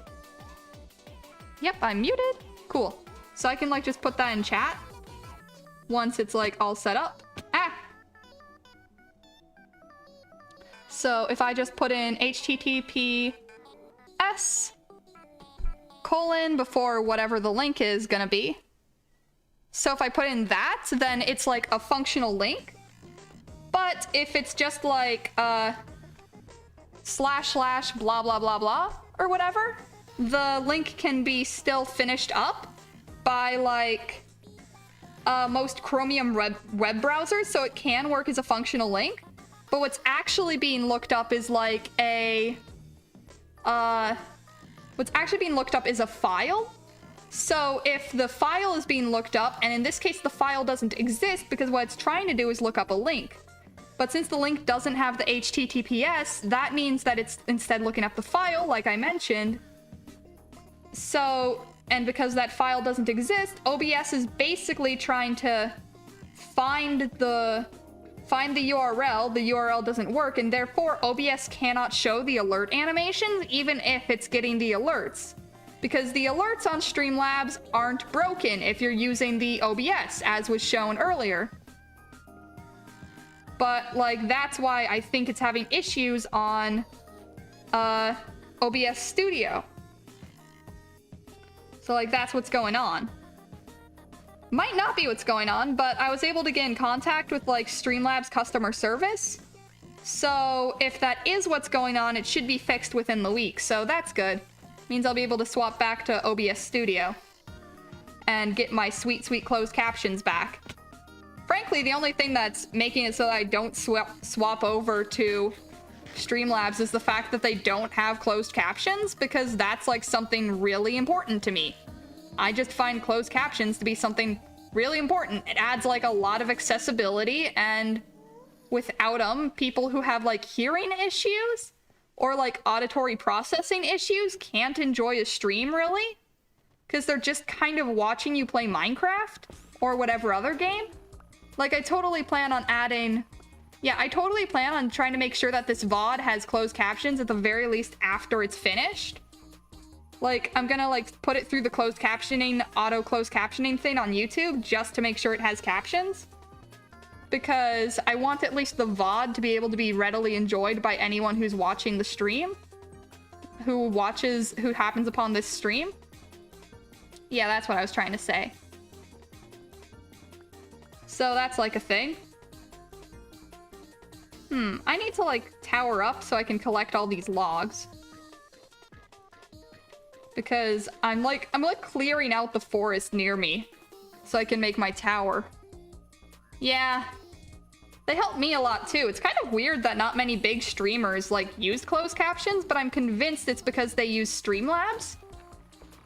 Yep, I'm muted. Cool. So I can, like, just put that in chat once it's, like, all set up. Ah! So if I just put in HTTPS colon before whatever the link is gonna be. So if I put in that, then it's like a functional link. But if it's just like / blah blah blah blah or whatever, the link can be still finished up by like most Chromium web browsers, so it can work as a functional link. But what's actually being looked up is like a what's actually being looked up is a file. So if the file is being looked up, and in this case the file doesn't exist because what it's trying to do is look up a link. But since the link doesn't have the HTTPS, that means that it's instead looking up the file, like I mentioned. So, and because that file doesn't exist, OBS is basically trying to find the URL. The URL doesn't work, and therefore OBS cannot show the alert animations even if it's getting the alerts. Because the alerts on Streamlabs aren't broken if you're using the OBS, as was shown earlier. But, like, that's why I think it's having issues on OBS Studio. So, like, that's what's going on. Might not be what's going on, but I was able to get in contact with, like, Streamlabs customer service. So, if that is what's going on, it should be fixed within the week, so that's good. Means I'll be able to swap back to OBS Studio and get my sweet, sweet closed captions back. Frankly, the only thing that's making it so that I don't swap over to Streamlabs is the fact that they don't have closed captions, because that's like something really important to me. I just find closed captions to be something really important. It adds like a lot of accessibility, and without them, people who have like hearing issues or like auditory processing issues can't enjoy a stream really, because they're just kind of watching you play Minecraft or whatever other game. Like, I totally plan on adding... Yeah, I totally plan on trying to make sure that this VOD has closed captions at the very least after it's finished. Like, I'm gonna, like, put it through the closed captioning, auto closed captioning thing on YouTube just to make sure it has captions. Because I want at least the VOD to be able to be readily enjoyed by anyone who's watching the stream. Who happens upon this stream. Yeah, that's what I was trying to say. So that's like a thing. I need to like tower up so I can collect all these logs. Because I'm like clearing out the forest near me so I can make my tower. Yeah. They help me a lot too. It's kind of weird that not many big streamers like use closed captions, but I'm convinced it's because they use Streamlabs.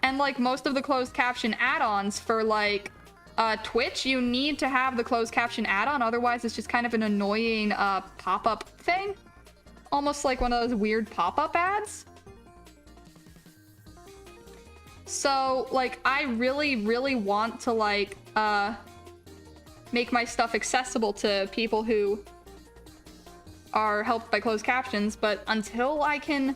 And like most of the closed caption add-ons for like Twitch, you need to have the closed caption add-on, otherwise it's just kind of an annoying pop-up thing. Almost like one of those weird pop-up ads. So, like, I really want to, like, make my stuff accessible to people who are helped by closed captions, but until I can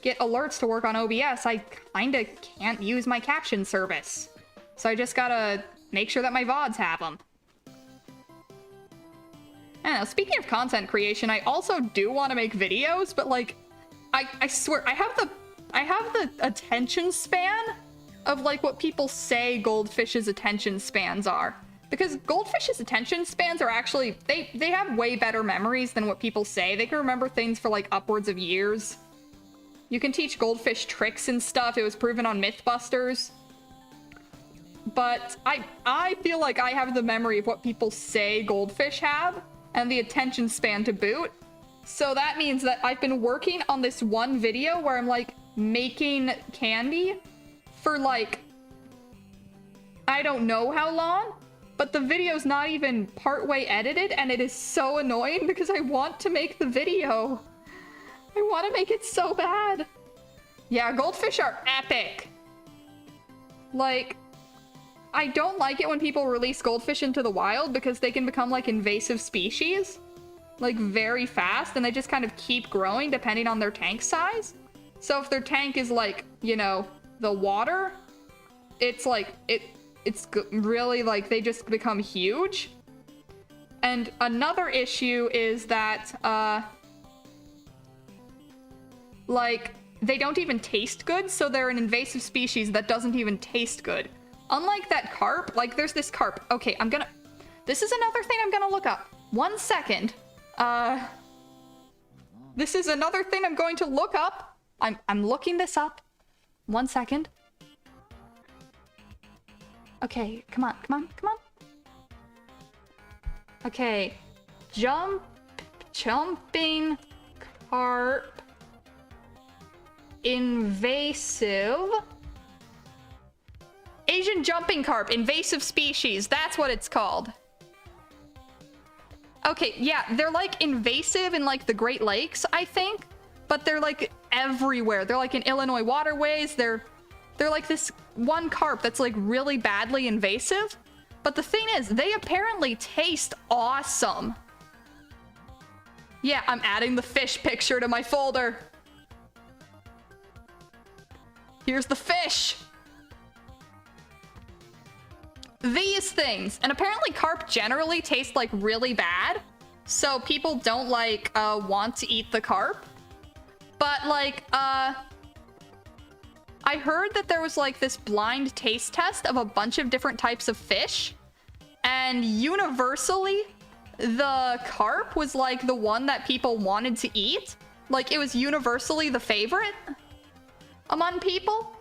get alerts to work on OBS, I kinda can't use my caption service. So I just gotta make sure that my VODs have them. I don't know, speaking of content creation, I also do want to make videos, but like, I swear, I have the attention span of like what people say goldfish's attention spans are. Because goldfish's attention spans are actually, they have way better memories than what people say. They can remember things for like upwards of years. You can teach goldfish tricks and stuff. It was proven on Mythbusters. But I feel like I have the memory of what people say goldfish have, and the attention span to boot. So that means that I've been working on this one video where I'm like making candy for like, I don't know how long, but the video's not even partway edited, and it is so annoying because I want to make the video. I want to make it so bad. Yeah, goldfish are epic. Like, I don't like it when people release goldfish into the wild because they can become like invasive species, like very fast, and they just kind of keep growing depending on their tank size. So if their tank is like, you know, the water, it's like, it's really like they just become huge. And another issue is that, like, they don't even taste good, so they're an invasive species that doesn't even taste good. Unlike that carp, like there's this carp. Okay, this is another thing I'm gonna look up. 1 second. This is another thing I'm going to look up. I'm looking this up. 1 second. Okay, come on. Okay, jumping carp, invasive. Asian jumping carp, invasive species. That's what it's called. Okay, yeah, they're like invasive in like the Great Lakes, I think, but they're like everywhere. They're like in Illinois waterways. They're like this one carp that's like really badly invasive. But the thing is, they apparently taste awesome. Yeah, I'm adding the fish picture to my folder. Here's the fish. These things. And apparently carp generally taste like really bad, so people don't like want to eat the carp. But like I heard that there was like this blind taste test of a bunch of different types of fish, and universally the carp was like the one that people wanted to eat. Like it was universally the favorite among people.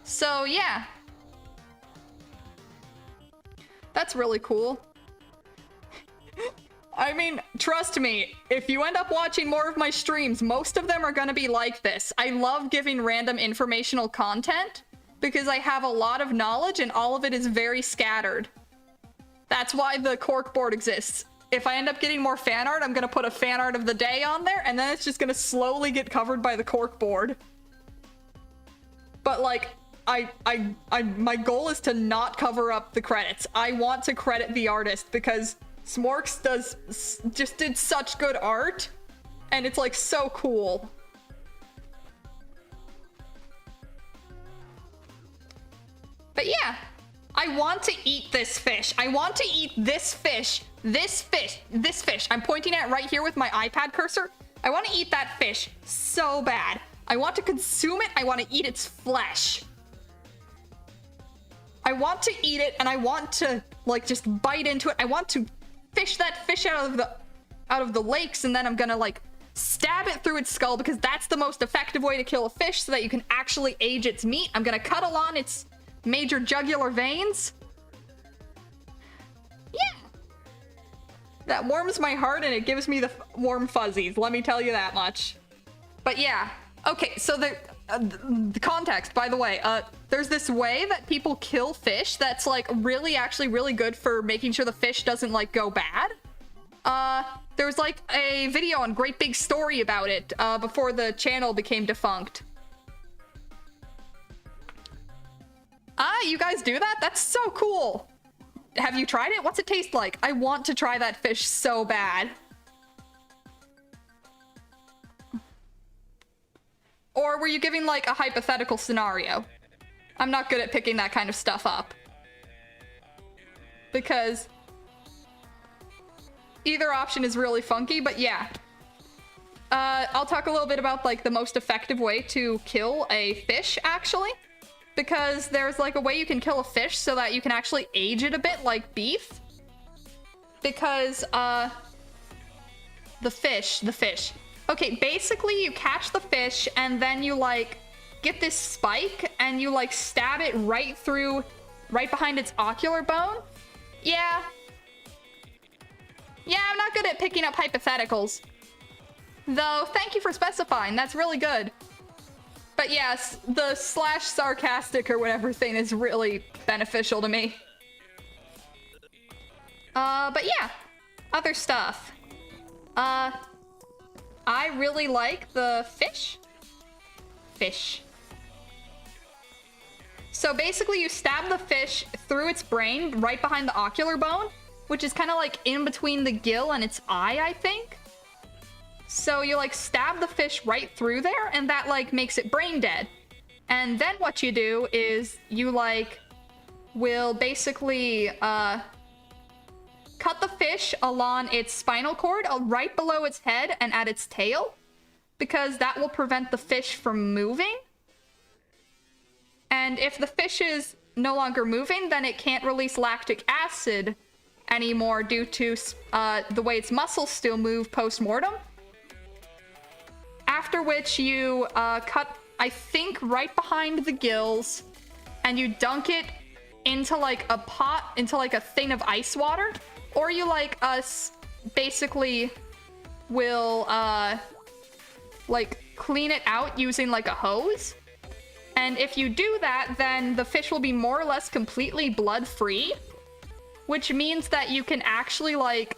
So yeah, that's really cool. I mean, trust me, if you end up watching more of my streams, most of them are gonna be like this. I love giving random informational content because I have a lot of knowledge and all of it is very scattered. That's why the corkboard exists. If I end up getting more fan art, I'm gonna put a fan art of the day on there, and then it's just gonna slowly get covered by the corkboard. But like, my goal is to not cover up the credits. I want to credit the artist because Smorks just did such good art, and it's like so cool. But yeah, I want to eat this fish. I want to eat this fish. This fish. I'm pointing at right here with my iPad cursor. I want to eat that fish so bad. I want to consume it. I want to eat its flesh. I want to eat it, and I want to like just bite into it. I want to fish that fish out of the lakes, and then I'm gonna like stab it through its skull because that's the most effective way to kill a fish so that you can actually age its meat. I'm gonna cut along its major jugular veins. Yeah. That warms my heart and it gives me the warm fuzzies, let me tell you that much. But yeah. Okay, so the context, by the way, there's this way that people kill fish that's like actually really good for making sure the fish doesn't like go bad. There was like a video on Great Big Story about it before the channel became defunct. You guys do that? That's so cool. Have you tried it? What's it taste like? I want to try that fish so bad. Or were you giving like a hypothetical scenario? I'm not good at picking that kind of stuff up. Because either option is really funky, but yeah. I'll talk a little bit about like the most effective way to kill a fish actually. Because there's like a way you can kill a fish so that you can actually age it a bit like beef. Because the fish. Okay, basically you catch the fish and then you like get this spike and you like stab it right behind its ocular bone. Yeah, I'm not good at picking up hypotheticals. Though, thank you for specifying, that's really good. But yes, the /sarcastic or whatever thing is really beneficial to me. But yeah, other stuff. I really like the fish. So basically you stab the fish through its brain right behind the ocular bone, which is kind of like in between the gill and its eye, I think. So you like stab the fish right through there and that like makes it brain dead. And then what you do is you like will basically cut the fish along its spinal cord right below its head and at its tail, because that will prevent the fish from moving. And if the fish is no longer moving, then it can't release lactic acid anymore due to the way its muscles still move post-mortem. After which you cut, I think, right behind the gills, and you dunk it into like a pot, into like a thing of ice water. Or you like basically will like clean it out using like a hose. And if you do that, then the fish will be more or less completely blood free, which means that you can actually like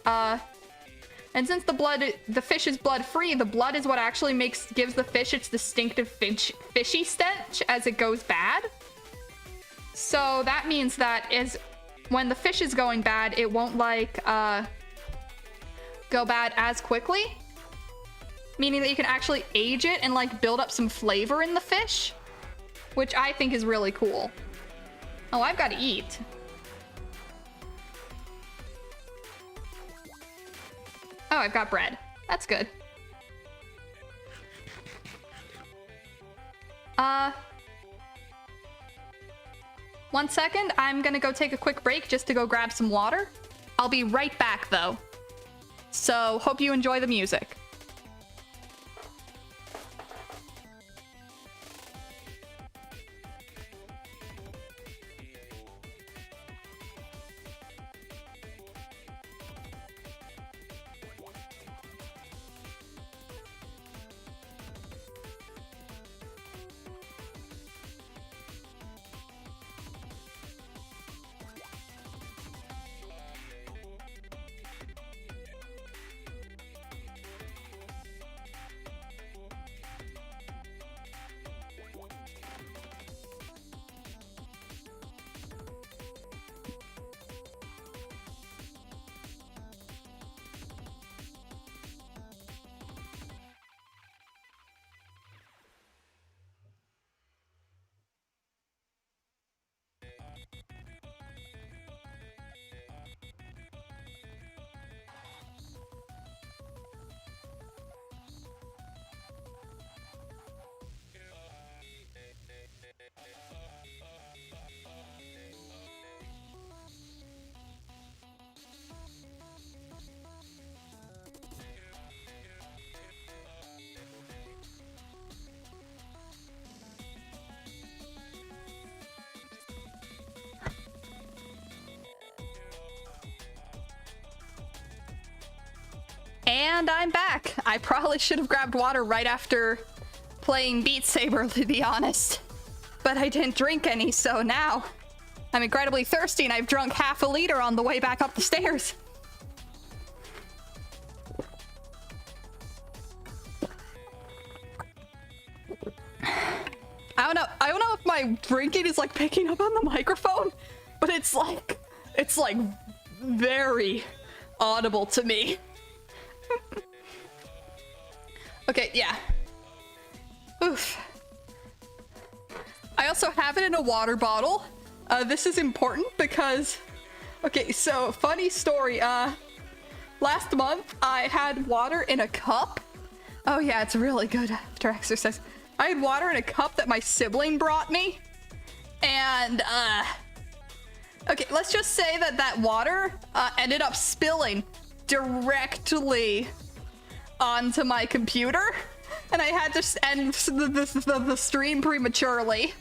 and since the fish is blood free, the blood is what actually gives the fish its distinctive fishy stench as it goes bad. So that means that when the fish is going bad, it won't like go bad as quickly, meaning that you can actually age it and like build up some flavor in the fish, which I think is really cool. Oh, I've got to eat. Oh, I've got bread. That's good. One second, I'm gonna go take a quick break just to go grab some water. I'll be right back though. So, hope you enjoy the music. And I'm back. I probably should have grabbed water right after playing Beat Saber, to be honest. But I didn't drink any, so now I'm incredibly thirsty and I've drunk half a liter on the way back up the stairs. I don't know if my drinking is like picking up on the microphone, but it's like very audible to me. Okay, yeah. Oof. I also have it in a water bottle. This is important because, okay, so funny story. Last month I had water in a cup. Oh yeah, it's really good after exercise. I had water in a cup that my sibling brought me. And, okay, let's just say that that water ended up spilling directly onto my computer. And I had to end the stream prematurely.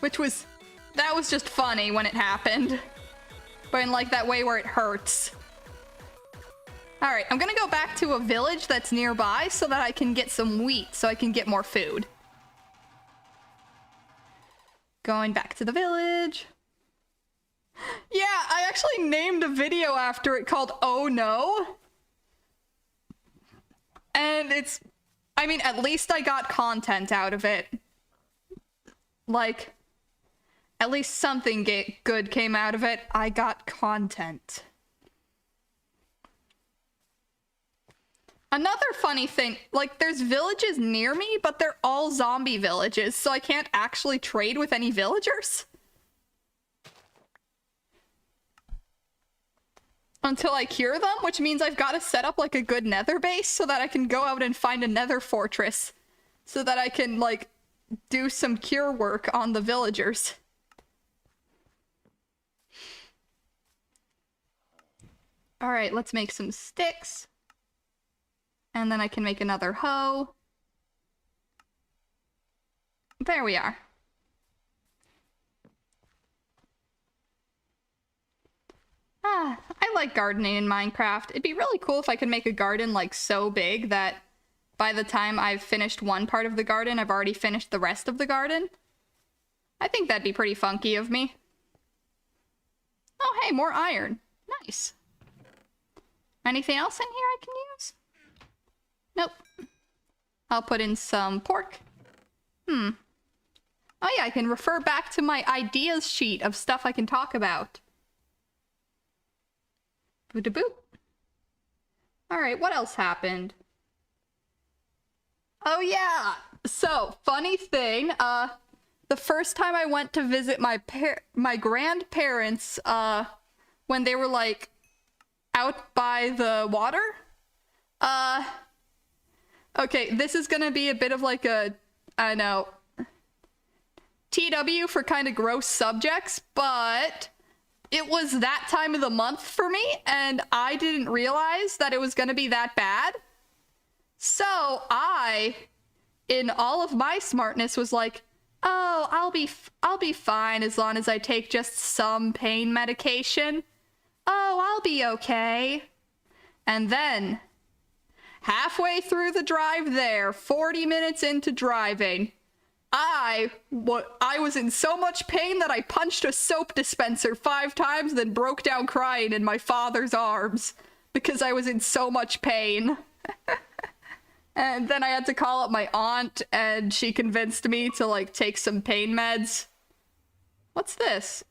That was just funny when it happened. But in like that way where it hurts. Alright, I'm gonna go back to a village that's nearby so that I can get some wheat so I can get more food. Going back to the village. Yeah, I actually named a video after it called Oh No. And I mean, at least I got content out of it. Like, at least something good came out of it. I got content. Another funny thing, like, there's villages near me, but they're all zombie villages, so I can't actually trade with any villagers. Until I cure them, which means I've got to set up, like, a good nether base so that I can go out and find a nether fortress. So that I can, like, do some cure work on the villagers. Alright, let's make some sticks. And then I can make another hoe. There we are. I like gardening in Minecraft. It'd be really cool if I could make a garden like so big that by the time I've finished one part of the garden, I've already finished the rest of the garden. I think that'd be pretty funky of me. Oh, hey, more iron. Nice. Anything else in here I can use? Nope. I'll put in some pork. Oh yeah, I can refer back to my ideas sheet of stuff I can talk about. Boop-a-boop. Alright, what else happened? Oh yeah! So, funny thing, the first time I went to visit my grandparents, when they were, like, out by the water, okay, this is gonna be a bit of like a, I don't know, TW for kind of gross subjects, but it was that time of the month for me, and I didn't realize that it was gonna be that bad. So I, in all of my smartness, was like, oh, I'll be fine as long as I take just some pain medication. Oh, I'll be okay. And then, halfway through the drive there, 40 minutes into driving, I was in so much pain that I punched a soap dispenser 5 times, then broke down crying in my father's arms because I was in so much pain. And then I had to call up my aunt, and she convinced me to, like, take some pain meds. What's this?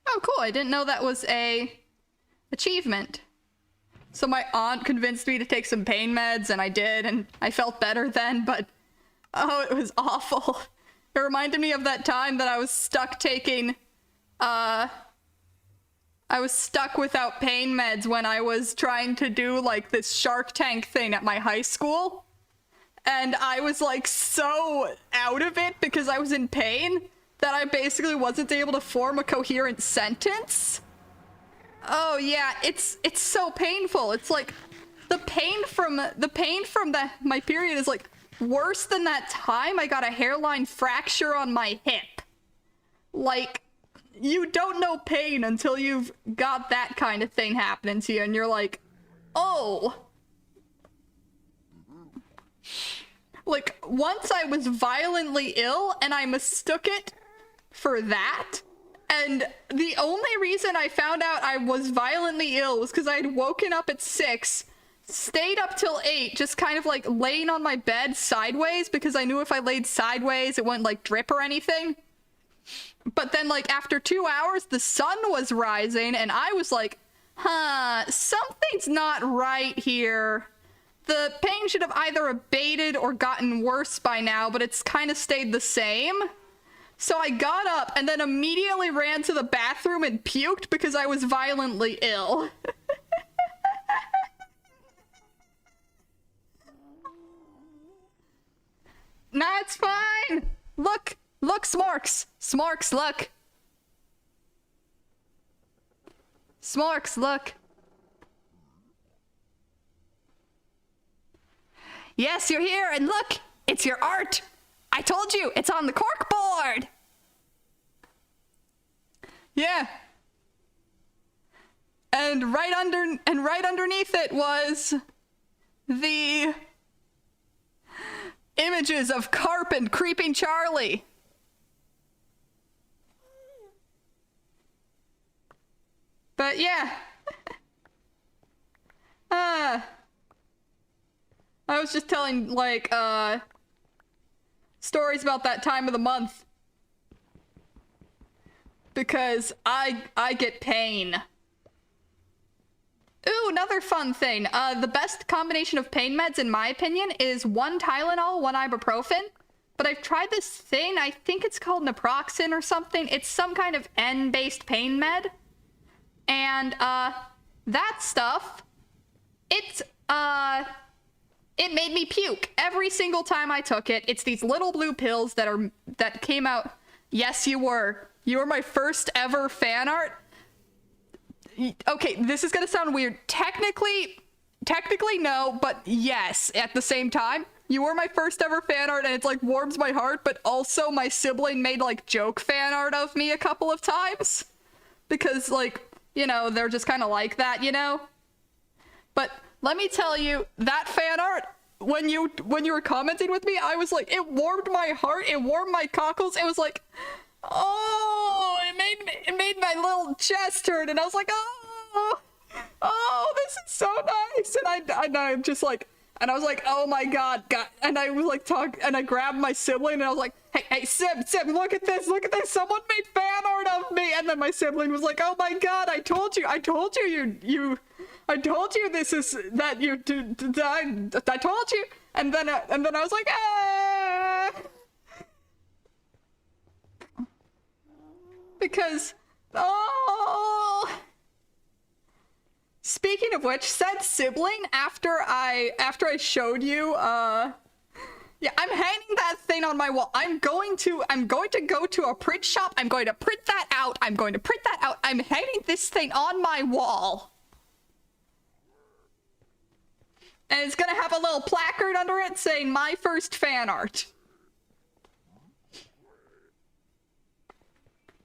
Oh, cool. I didn't know that was a achievement. So my aunt convinced me to take some pain meds, and I did, and I felt better then, but oh, it was awful. It reminded me of that time that I was stuck taking, I was stuck without pain meds when I was trying to do, like, this Shark Tank thing at my high school. And I was, like, so out of it because I was in pain that I basically wasn't able to form a coherent sentence. Oh yeah, it's so painful. It's like the pain from my period is like worse than that time I got a hairline fracture on my hip. Like, you don't know pain until you've got that kind of thing happening to you, and you're like, oh. Like, once I was violently ill, and I mistook it for that, and the only reason I found out I was violently ill was because I had woken up at 6, stayed up till 8, just kind of like laying on my bed sideways, because I knew if I laid sideways, it wouldn't like drip or anything. But then, like, after 2 hours, the sun was rising, and I was like, huh, something's not right here. The pain should have either abated or gotten worse by now, but it's kind of stayed the same. So I got up and then immediately ran to the bathroom and puked because I was violently ill. Nah, it's fine. Look, Smorks. Smorks, look. Smorks, look. Yes, you're here, and look, it's your art. I told you, it's on the cork board. Yeah. And right underneath it was the images of Carp and Creeping Charlie. But yeah. I was just telling, like, stories about that time of the month. Because I get pain. Ooh, another fun thing. The best combination of pain meds, in my opinion, is 1 Tylenol, 1 ibuprofen. But I've tried this thing, I think it's called naproxen or something. It's some kind of N-based pain med. And, that stuff, it made me puke every single time I took it. It's these little blue pills that came out. Yes, you were. You were my first ever fan art. Okay, this is gonna sound weird. Technically no, but yes, at the same time. You were my first ever fan art, and it's like warms my heart, but also my sibling made like joke fan art of me a couple of times. Because, like, you know, they're just kind of like that, you know? But let me tell you, that fan art, when you were commenting with me, I was like, it warmed my heart, it warmed my cockles, it was like, oh, it made my little chest hurt, and I was like, oh, this is so nice, and I just like, and I was like, oh my god, and I was like, and I grabbed my sibling, and I was like, hey, Sib, look at this, someone made fan art of me, and then my sibling was like, oh my god, I told you, this is, that you, I told you, and then I was like, ah! Because, oh! Speaking of which, said sibling, after I showed you, yeah, I'm hanging that thing on my wall. I'm going to go to a print shop. I'm going to print that out. I'm hanging this thing on my wall. And it's gonna have a little placard under it saying, my first fan art.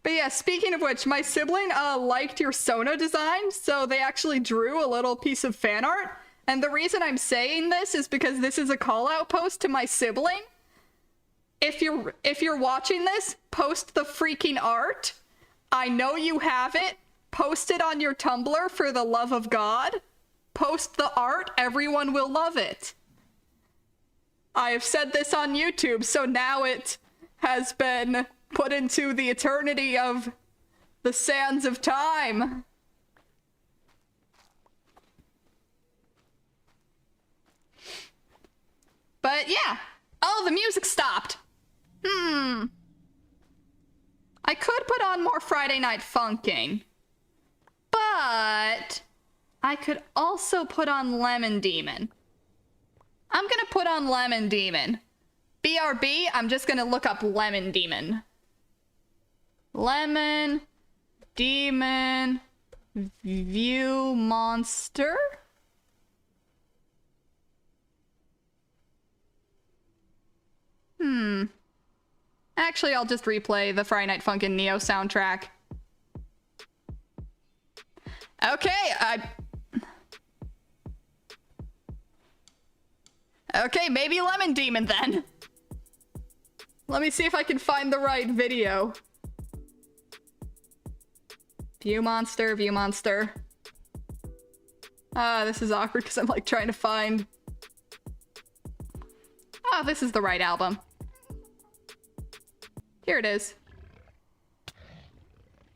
But yeah, speaking of which, my sibling liked your Sona design, so they actually drew a little piece of fan art. And the reason I'm saying this is because this is a call-out post to my sibling. If you're watching this, post the freaking art. I know you have it. Post it on your Tumblr for the love of God. Post the art, everyone will love it. I have said this on YouTube, so now it has been put into the eternity of the sands of time. But yeah. Oh, the music stopped. I could put on more Friday Night Funkin', but I could also put on Lemon Demon. I'm gonna put on Lemon Demon. BRB, I'm just gonna look up Lemon Demon. Lemon Demon View Monster? Actually, I'll just replay the Friday Night Funkin' Neo soundtrack. Okay, Okay, maybe Lemon Demon then. Let me see if I can find the right video. View monster, view monster. This is awkward because I'm like trying to find... Oh, this is the right album. Here it is.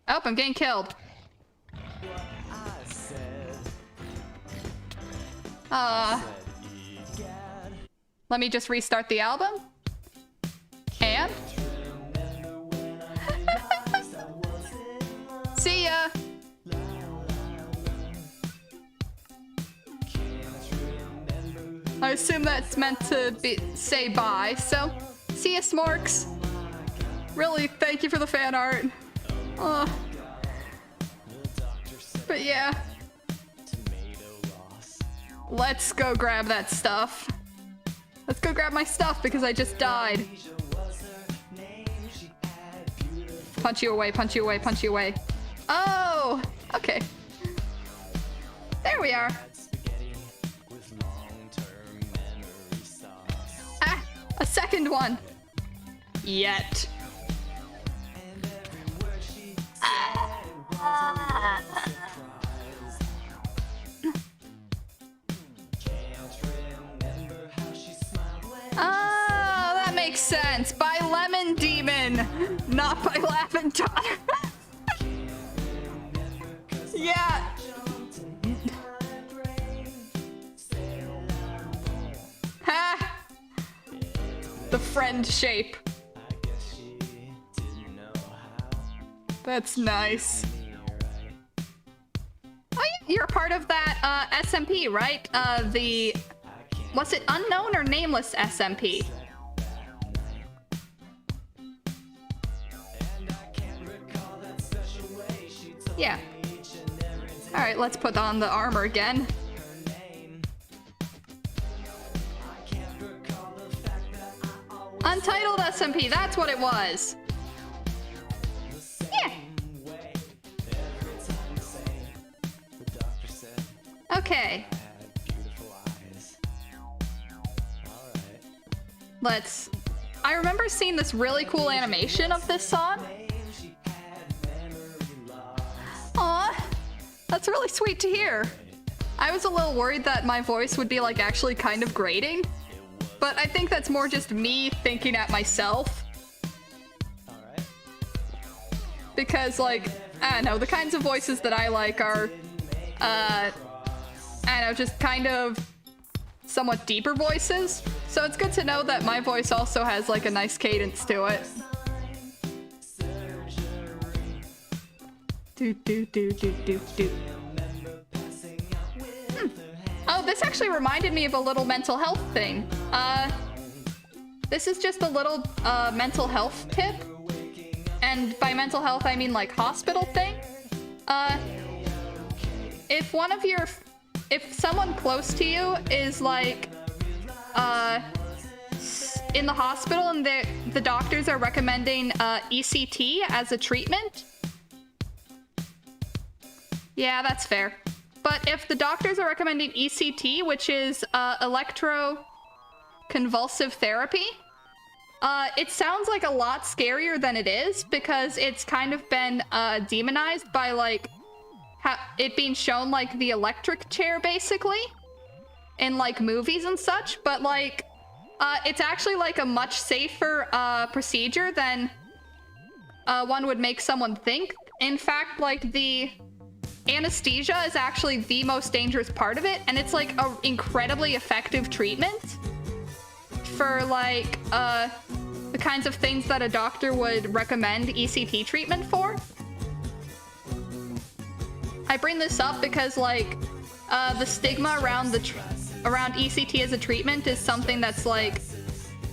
Oh, I'm getting killed. Let me just restart the album. And? See ya! I assume that's meant to say bye, so see ya, Smorks. Really, thank you for the fan art. But yeah. Let's go grab that stuff. Let's go grab my stuff because I just died. Punch you away, punch you away, punch you away. Oh, okay. There we are. Ah, a second one. Yet. Oh, that makes sense. By Lemon Demon, not by Lavender. Yeah. Ha! The friend shape. That's nice. Oh yeah, you're a part of that SMP, right? Was it unknown or nameless SMP? Yeah. Alright, let's put on the armor again. Untitled SMP, that's what it was. Yeah. Okay. I remember seeing this really cool animation of this song. Aw, that's really sweet to hear. I was a little worried that my voice would be like actually kind of grating, but I think that's more just me thinking at myself. Because like, I don't know, the kinds of voices that I like are, I don't know, just kind of somewhat deeper voices. So it's good to know that my voice also has like a nice cadence to it. Do do do do do do. Oh, this actually reminded me of a little mental health thing. This is just a little mental health tip. And by mental health, I mean like hospital thing. If someone close to you is like, in the hospital and the doctors are recommending ECT as a treatment. Yeah, that's fair. But if the doctors are recommending ECT, which is electroconvulsive therapy, it sounds like a lot scarier than it is because it's kind of been demonized by like it being shown like the electric chair basically in like movies and such, but like it's actually like a much safer procedure than one would make someone think. In fact, like the anesthesia is actually the most dangerous part of it, and it's like an incredibly effective treatment for like the kinds of things that a doctor would recommend ECT treatment for. I bring this up because like the stigma around around ECT as a treatment is something that's like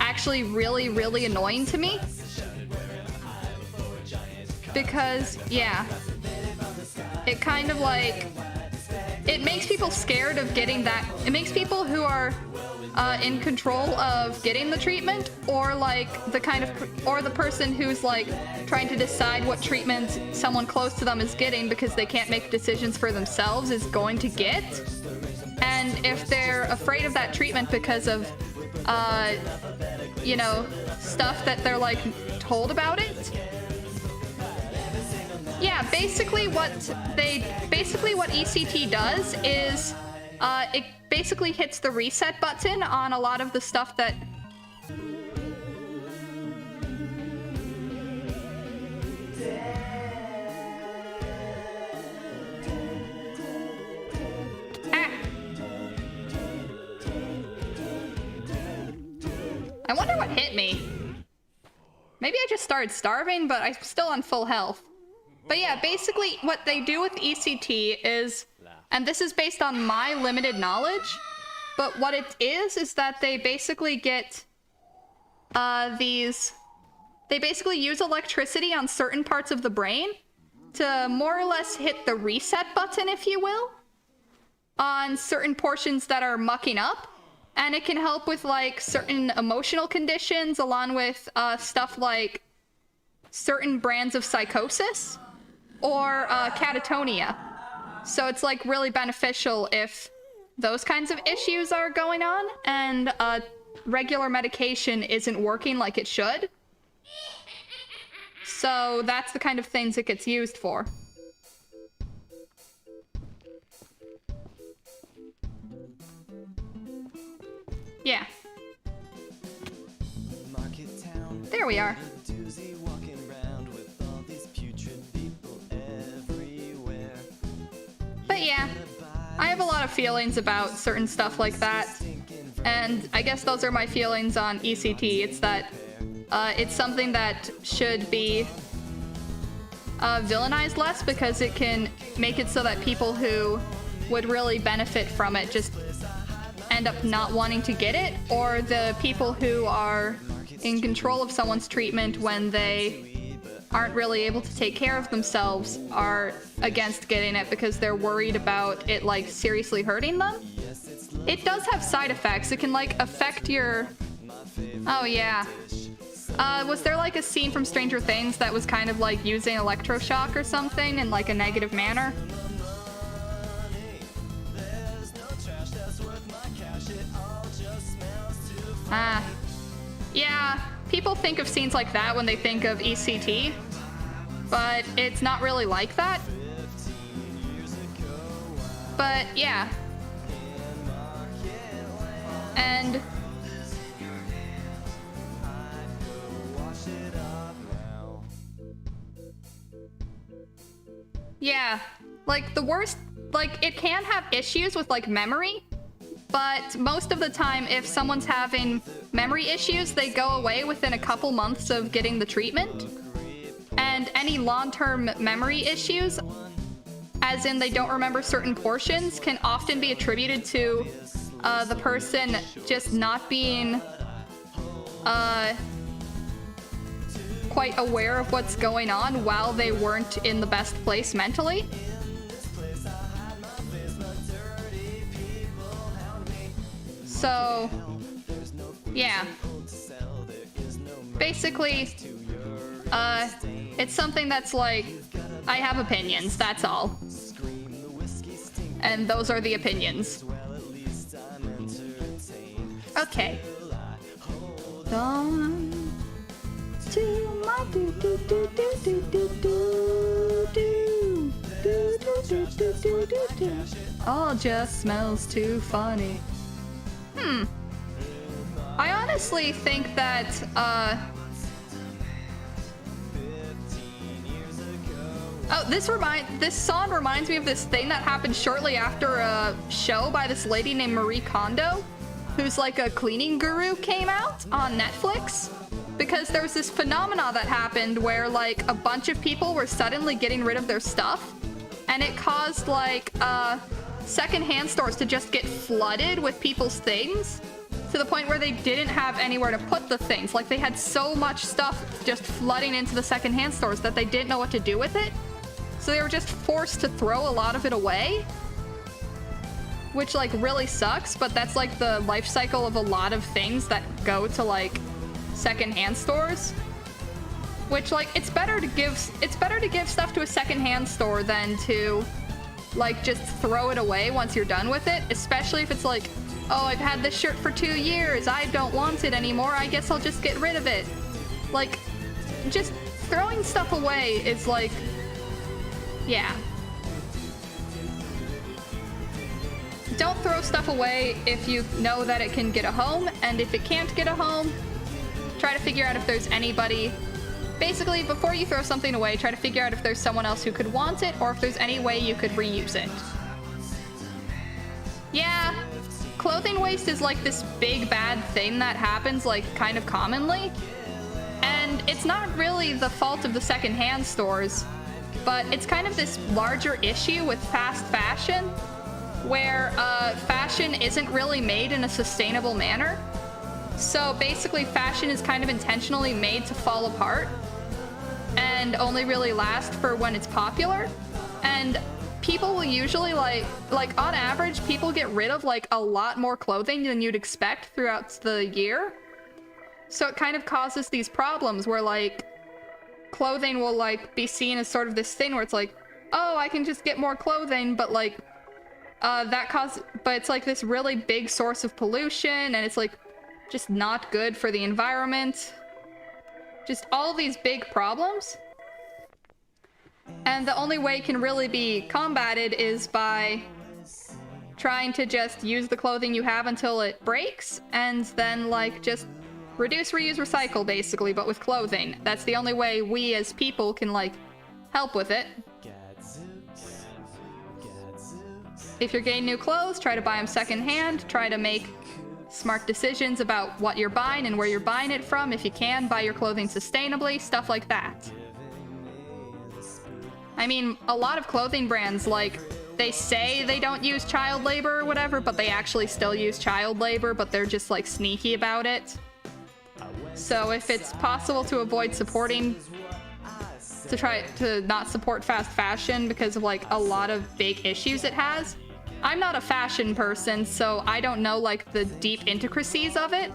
actually really, really annoying to me. Because yeah, it kind of like, it makes people scared of getting that. It makes people who are in control of getting the treatment, or like the kind of, or the person who's like trying to decide what treatment someone close to them is getting because they can't make decisions for themselves is going to get. And if they're afraid of that treatment because of, you know, stuff that they're like told about it. Yeah, basically what ECT does is it basically hits the reset button on a lot of the stuff that I wonder what hit me. Maybe I just started starving, but I'm still on full health. But yeah, basically what they do with ECT is, and this is based on my limited knowledge, but what it is that they basically get they basically use electricity on certain parts of the brain to more or less hit the reset button, if you will, on certain portions that are mucking up. And it can help with like certain emotional conditions, along with stuff like certain brands of psychosis or catatonia. So it's like really beneficial if those kinds of issues are going on and regular medication isn't working like it should. So that's the kind of things it gets used for. Yeah. There we are. But yeah, I have a lot of feelings about certain stuff like that. And I guess those are my feelings on ECT. It's that it's something that should be villainized less, because it can make it so that people who would really benefit from it just end up not wanting to get it, or the people who are in control of someone's treatment when they aren't really able to take care of themselves are against getting it because they're worried about it like seriously hurting them. It does have side effects. It can like affect your... Oh yeah. Was there like a scene from Stranger Things that was kind of like using electroshock or something in like a negative manner? Yeah, people think of scenes like that when they think of ECT, but it's not really like that. But yeah. And yeah, like the worst, like it can have issues with like memory. But most of the time, if someone's having memory issues, they go away within a couple months of getting the treatment. And any long-term memory issues, as in they don't remember certain portions, can often be attributed to the person just not being quite aware of what's going on while they weren't in the best place mentally. So, yeah. Basically, it's something that's like, I have opinions, that's all. And those are the opinions. Okay. Gone to my do do do do do do do do do do do do do do. All just smells too funny. I honestly think that, oh, this song reminds me of this thing that happened shortly after a show by this lady named Marie Kondo, who's like a cleaning guru, came out on Netflix. Because there was this phenomena that happened where like a bunch of people were suddenly getting rid of their stuff, and it caused like, secondhand stores to just get flooded with people's things to the point where they didn't have anywhere to put the things. Like they had so much stuff just flooding into the secondhand stores that they didn't know what to do with it. So they were just forced to throw a lot of it away. which like really sucks, but that's like the life cycle of a lot of things that go to like secondhand stores. Which like it's better to give stuff to a secondhand store than to like just throw it away once you're done with it, especially if it's like, oh, I've had this shirt for 2 years, I don't want it anymore, I guess I'll just get rid of it. Like, just throwing stuff away is like, yeah. Don't throw stuff away if you know that it can get a home, and if it can't get a home, try to figure out if there's anybody. Basically, before you throw something away, try to figure out if there's someone else who could want it, or if there's any way you could reuse it. Yeah, clothing waste is like this big bad thing that happens like kind of commonly. And it's not really the fault of the secondhand stores, but it's kind of this larger issue with fast fashion, where fashion isn't really made in a sustainable manner. So basically fashion is kind of intentionally made to fall apart and only really last for when it's popular. And people will usually like on average, people get rid of like a lot more clothing than you'd expect throughout the year. So it kind of causes these problems where like clothing will like be seen as sort of this thing where it's like, oh, I can just get more clothing, but like but it's like this really big source of pollution, and it's like just not good for the environment. Just all these big problems. And the only way it can really be combated is by trying to just use the clothing you have until it breaks, and then like just reduce, reuse, recycle basically, but with clothing. That's the only way we as people can like help with it. If you're getting new clothes, try to buy them secondhand. Try to make smart decisions about what you're buying and where you're buying it from. If you can, buy your clothing sustainably, stuff like that. I mean, a lot of clothing brands, like, they say they don't use child labor or whatever, but they actually still use child labor, but they're just, like, sneaky about it. So if it's possible to avoid supporting, to try to not support fast fashion because of, like, a lot of big issues it has. I'm not a fashion person, so I don't know, like, the deep intricacies of it,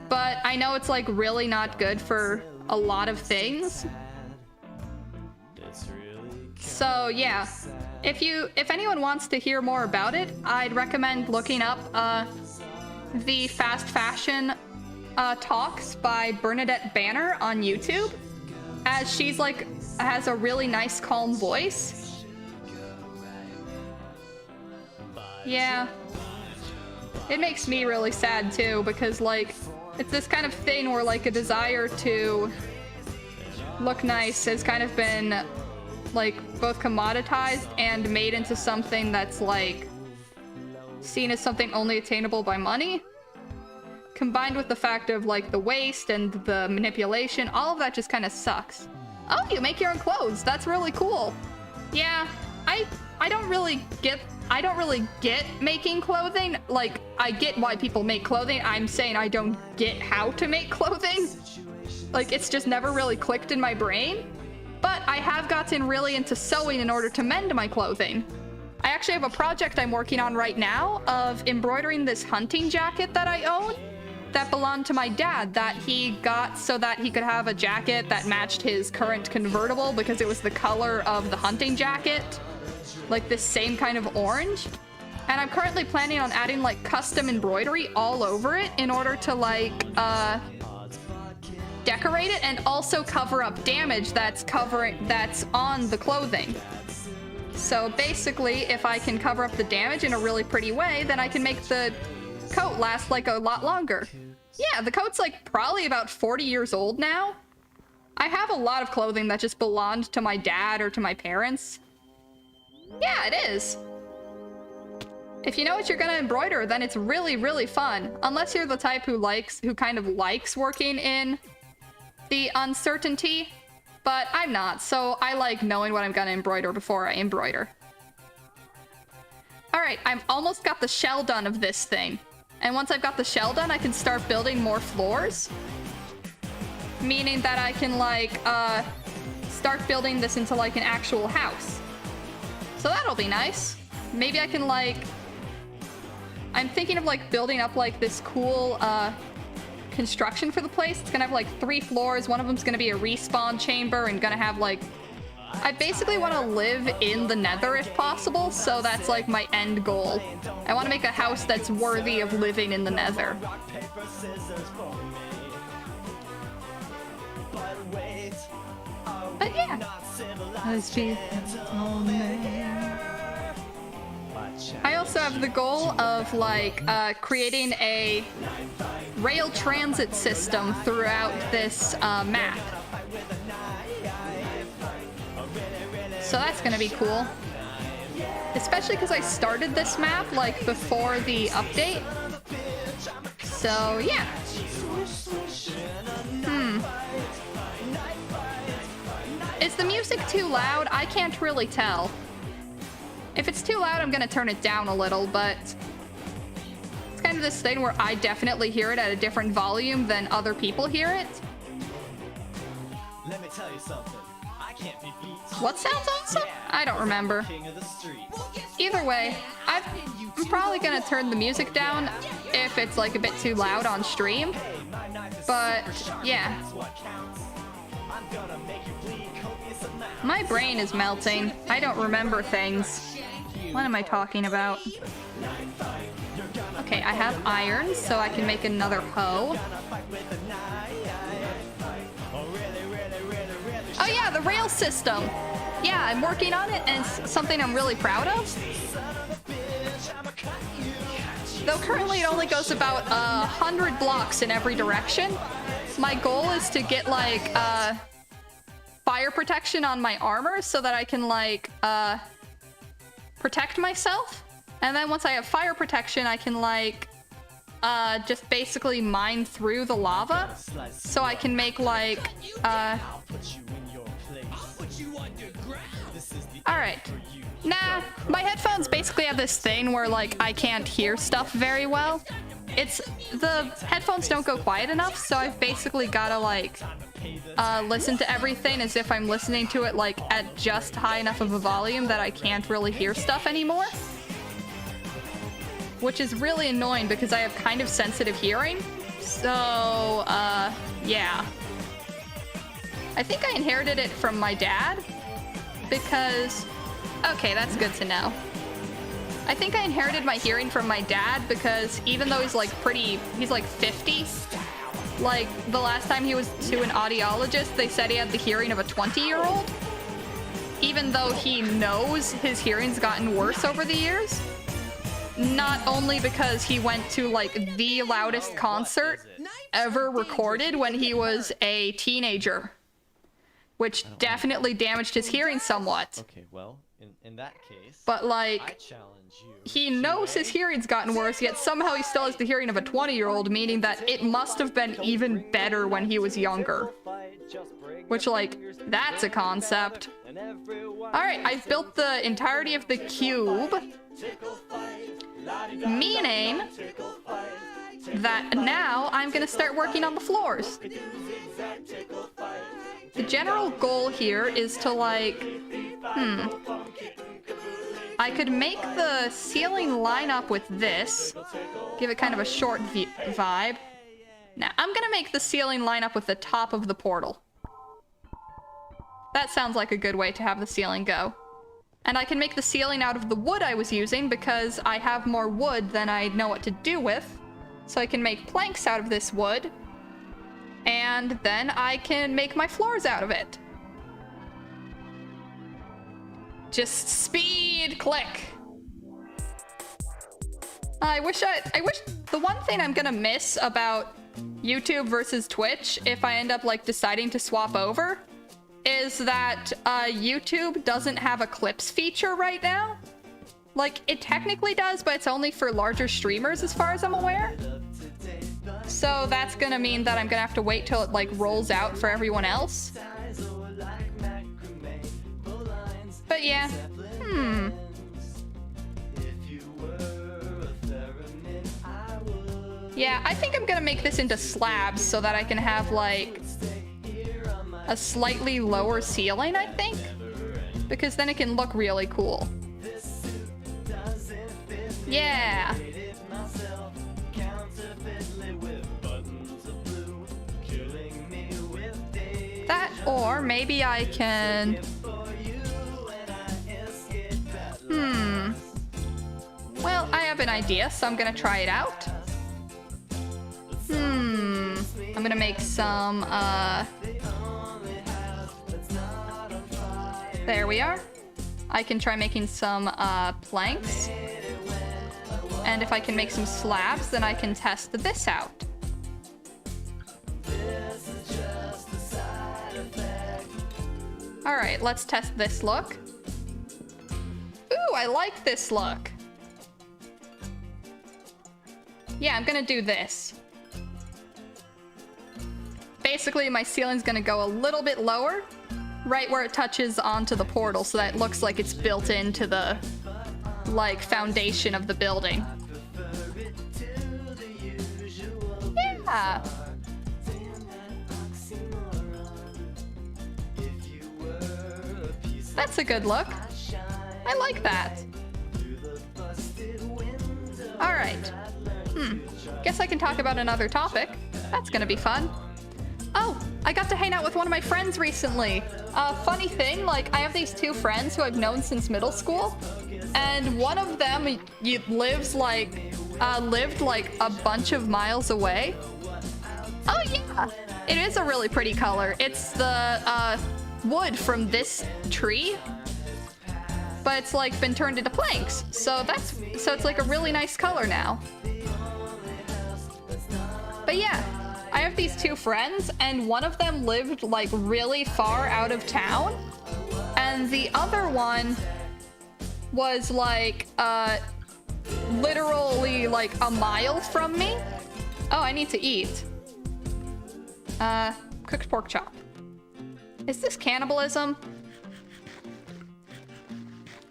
but I know it's, like, really not good for a lot of things. So, yeah. If anyone wants to hear more about it, I'd recommend looking up, the fast fashion, talks by Bernadette Banner on YouTube, as she's, like, has a really nice, calm voice. Yeah. It makes me really sad, too, because, like, it's this kind of thing where, like, a desire to look nice has kind of been, like, both commoditized and made into something that's, like, seen as something only attainable by money. Combined with the fact of, like, the waste and the manipulation, all of that just kind of sucks. Oh, you make your own clothes. That's really cool. Yeah, I don't really get making clothing. Like, I get why people make clothing. I'm saying I don't get how to make clothing. Like, it's just never really clicked in my brain. But I have gotten really into sewing in order to mend my clothing. I actually have a project I'm working on right now of embroidering this hunting jacket that I own that belonged to my dad, that he got so that he could have a jacket that matched his current convertible because it was the color of the hunting jacket. Like this same kind of orange. And I'm currently planning on adding like custom embroidery all over it in order to like decorate it and also cover up damage that's on the clothing. So basically, if I can cover up the damage in a really pretty way, then I can make the coat last like a lot longer. Yeah, the coat's like probably about 40 years old now. I have a lot of clothing that just belonged to my dad or to my parents. Yeah, it is. If you know what you're gonna embroider, then it's really, really fun. Unless you're the type who kind of likes working in the uncertainty. But I'm not, so I like knowing what I'm gonna embroider before I embroider. Alright, I've almost got the shell done of this thing. And once I've got the shell done, I can start building more floors. Meaning that I can, like, start building this into, like, an actual house. So that'll be nice. Maybe I can, like, I'm thinking of like building up like this cool construction for the place. It's gonna have like 3 floors. One of them's gonna be a respawn chamber and gonna have like... I basically want to live in the Nether if possible, so that's like my end goal. I want to make a house that's worthy of living in the Nether. But yeah. I also have the goal of like creating a rail transit system throughout this map. So that's gonna be cool. Especially because I started this map like before the update. So yeah. Is the music too loud? I can't really tell. If it's too loud, I'm gonna turn it down a little, but it's kind of this thing where I definitely hear it at a different volume than other people hear it. Let me tell you something. I can't be beat. What sounds awesome? I don't remember. Either way, I'm probably gonna turn the music down if it's like a bit too loud on stream. But yeah. My brain is melting. I don't remember things. What am I talking about? Okay, I have iron, so I can make another hoe. Oh yeah, the rail system. Yeah, I'm working on it, and it's something I'm really proud of. Though currently it only goes about 100 blocks in every direction. My goal is to get like fire protection on my armor so that I can like protect myself. And then once I have fire protection, I can like just basically mine through the lava so I can make like Alright. Nah, my headphones basically have this thing where like I can't hear stuff very well. It's the headphones don't go quiet enough, so I've basically gotta like listen to everything as if I'm listening to it like at just high enough of a volume that I can't really hear stuff anymore. Which is really annoying because I have kind of sensitive hearing. So, yeah. I think I inherited it from my dad because... Okay, that's good to know. I think I inherited my hearing from my dad because even though he's like he's like 50, like the last time he was to an audiologist, they said he had the hearing of a 20-year-old. Even though he knows his hearing's gotten worse over the years. Not only because he went to like the loudest concert ever recorded when he was a teenager, which definitely damaged his hearing somewhat. Okay, well, in that case, but like, I challenge you. He knows his hearing's gotten worse, yet somehow he still has the hearing of a 20-year-old, meaning that it must have been even better when he was younger. Which, like, that's a concept. Alright, I've built the entirety of the cube, meaning that now I'm gonna start working on the floors. The general goal here is to, like, I could make the ceiling line up with this, give it kind of a short vibe. Now, I'm gonna make the ceiling line up with the top of the portal. That sounds like a good way to have the ceiling go. And I can make the ceiling out of the wood I was using because I have more wood than I know what to do with. So I can make planks out of this wood. And then I can make my floors out of it. Just speed click. I wish the one thing I'm gonna miss about YouTube versus Twitch, if I end up like deciding to swap over, is that YouTube doesn't have a clips feature right now. Like, it technically does, but it's only for larger streamers as far as I'm aware. So that's gonna mean that I'm gonna have to wait till it like rolls out for everyone else. But yeah, yeah, I think I'm gonna make this into slabs so that I can have like a slightly lower ceiling, I think, because then it can look really cool. Yeah. Or maybe I can... Well, I have an idea, so I'm gonna try it out. I'm gonna make some, there we are. I can try making some, planks. And if I can make some slabs, then I can test this out. Alright, let's test this look. Ooh, I like this look. Yeah, I'm gonna do this. Basically, my ceiling's gonna go a little bit lower, right where it touches onto the portal, so that it looks like it's built into the, like, foundation of the building. Yeah! That's a good look. I like that. Alright. Guess I can talk about another topic. That's gonna be fun. Oh, I got to hang out with one of my friends recently. Funny thing, like, I have these two friends who I've known since middle school, and one of them lived like a bunch of miles away. Oh yeah, it is a really pretty color. It's the wood from this tree, but it's like been turned into planks. So it's like a really nice color now. But yeah, I have these two friends, and one of them lived like really far out of town, and the other one was like literally like a mile from me. Oh, I need to eat. Cooked pork chop. Is this cannibalism?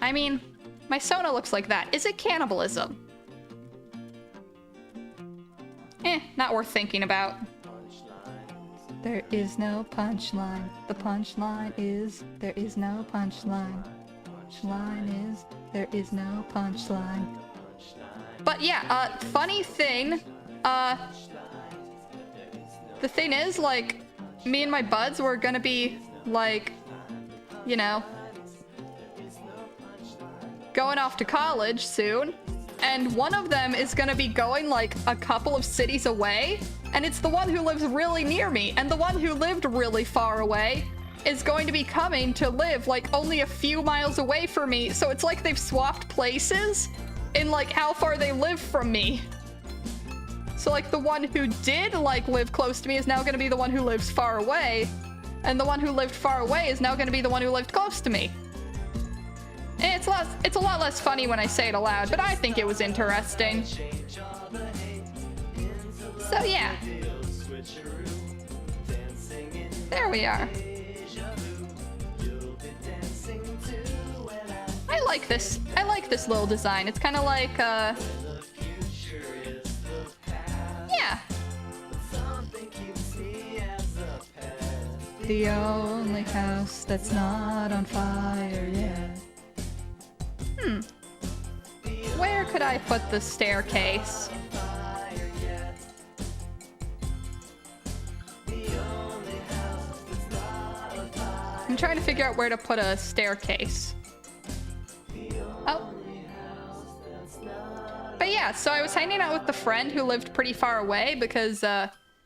I mean, my Sona looks like that. Is it cannibalism? Not worth thinking about. There is no punchline. The punchline is there is no punchline. Punchline is there is no punchline. But yeah, funny thing, the thing is, like, me and my buds were gonna be, like, you know, going off to college soon, and one of them is gonna be going, like, a couple of cities away, and it's the one who lives really near me, and the one who lived really far away is going to be coming to live, like, only a few miles away from me, so it's like they've swapped places in, like, how far they live from me. So, like, the one who did, like, live close to me is now gonna be the one who lives far away, and the one who lived far away is now gonna be the one who lived close to me. And it's a lot less funny when I say it aloud, but I think it was interesting. So yeah. There we are. I like this little design. It's kind of like, yeah. The only house that's not on fire yet. Where could I put the staircase? I'm trying to figure out where to put a staircase. Oh. But yeah, so I was hanging out with the friend who lived pretty far away because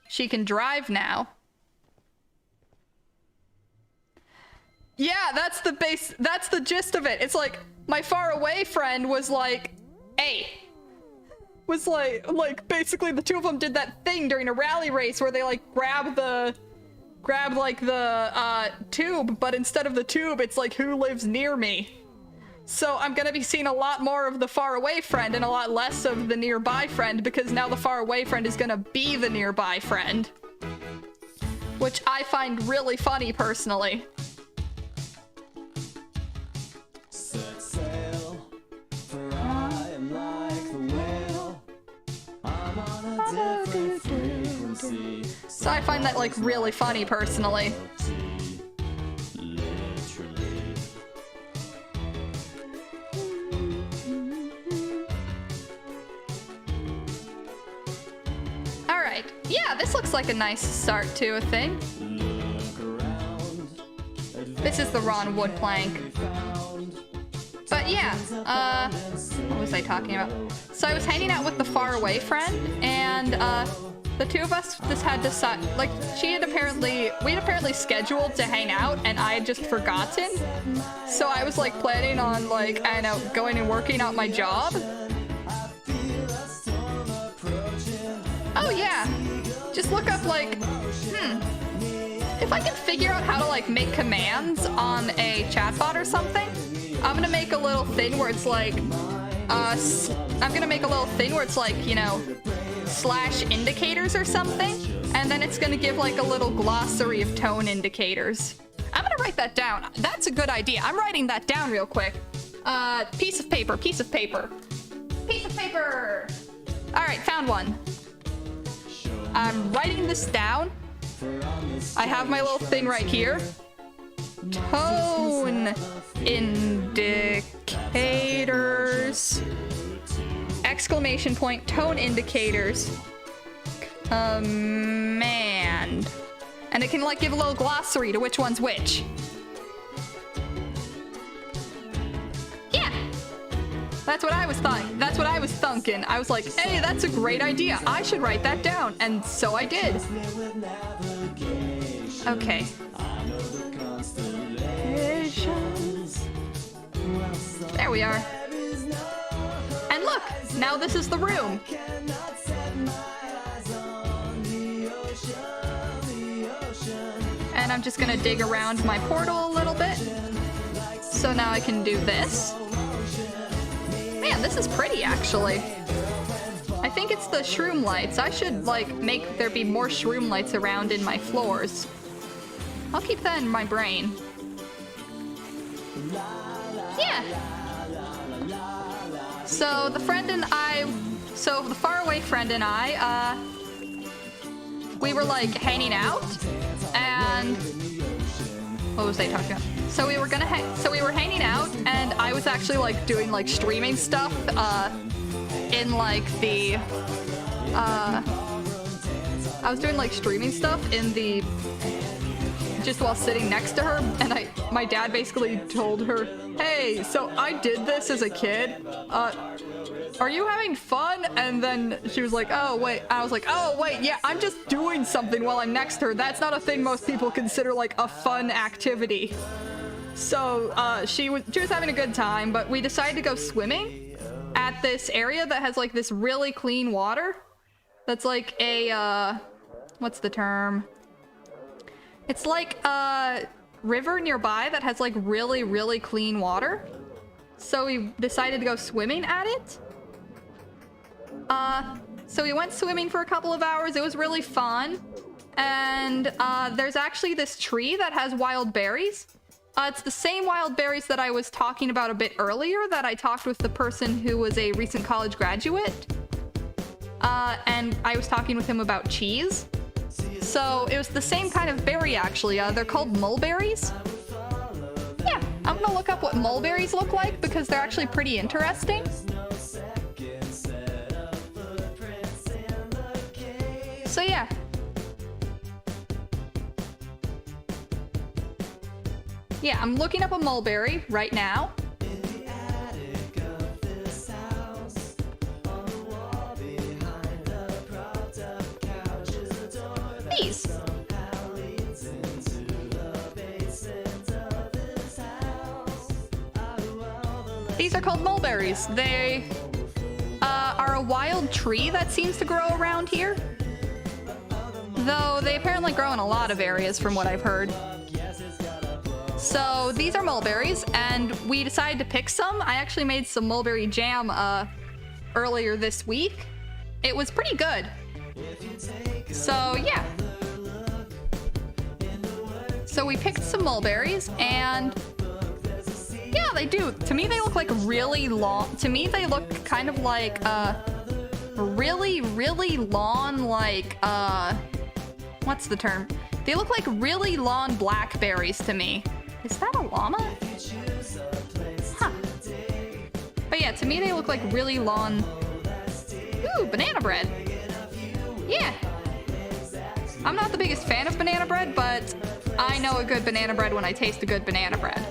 she can drive now. Yeah, that's the gist of it. It's like my far away friend was like, hey. Was like basically the two of them did that thing during a rally race where they like grab like the tube, but instead of the tube, it's like who lives near me. So I'm gonna be seeing a lot more of the far away friend and a lot less of the nearby friend, because now the far away friend is gonna be the nearby friend. Which I find really funny personally. Set sail, for I am like the whale. I'm on a different frequency. So I find that like really funny personally. Alright, yeah, this looks like a nice start to a thing. Look around, This is the raw wood plank. But yeah, what was I talking about? So I was hanging out with the faraway friend, and the two of us just had decided, like, we'd apparently scheduled to hang out, and I had just forgotten. So I was like planning on, like, I don't know, going and working out my job. Oh yeah, just look up like, if I can figure out how to like make commands on a chatbot or something, I'm gonna make a little thing where it's like, you know, / indicators or something, and then it's gonna give like a little glossary of tone indicators. I'm gonna write that down. That's a good idea. I'm writing that down real quick. Piece of paper. All right, found one. I'm writing this down. I have my little thing right here. Tone indicators. Exclamation point, tone indicators. Command. And it can like give a little glossary to which one's which. Yeah. That's what I was thinking. I was like, hey, that's a great idea. I should write that down. And so I did. Okay. There we are. And look, now this is the room. And I'm just gonna dig around my portal a little bit. So now I can do this. Man, this is pretty, actually. I think it's the shroom lights. I should, like, make there be more shroom lights around in my floors. I'll keep that in my brain. Yeah. So the faraway friend and I, we were, like, hanging out, and what was I talking about? So we were hanging out, and I was actually like doing like streaming stuff in like the I was doing like streaming stuff in the just while sitting next to her, and my dad basically told her, "Hey, so I did this as a kid. Are you having fun?" And then she was like, "Oh, wait." I was like, "Oh, wait, yeah, I'm just doing something while I'm next to her. That's not a thing most people consider like a fun activity." So she was having a good time, but we decided to go swimming at this area that has like this really clean water. That's like a what's the term? It's like a river nearby that has like really, really clean water. So we decided to go swimming at it. So we went swimming for a couple of hours. It was really fun. And there's actually this tree that has wild berries. It's the same wild berries that I was talking about a bit earlier, that I talked with the person who was a recent college graduate. And I was talking with him about cheese. So it was the same kind of berry, actually. They're called mulberries. Yeah, I'm gonna look up what mulberries look like because they're actually pretty interesting. So yeah. Yeah, I'm looking up a mulberry right now. These. These are called mulberries. They are a wild tree that seems to grow around here. Though they apparently grow in a lot of areas from what I've heard. So these are mulberries, and we decided to pick some. I actually made some mulberry jam earlier this week. It was pretty good. So yeah. So we picked some mulberries, and yeah, they do. To me, they look like really long. To me, they look kind of like really, really long, like what's the term? They look like really long blackberries to me. Is that a llama? Huh. But yeah, to me they look like really long. Ooh, banana bread. Yeah. I'm not the biggest fan of banana bread, but I know a good banana bread when I taste a good banana bread.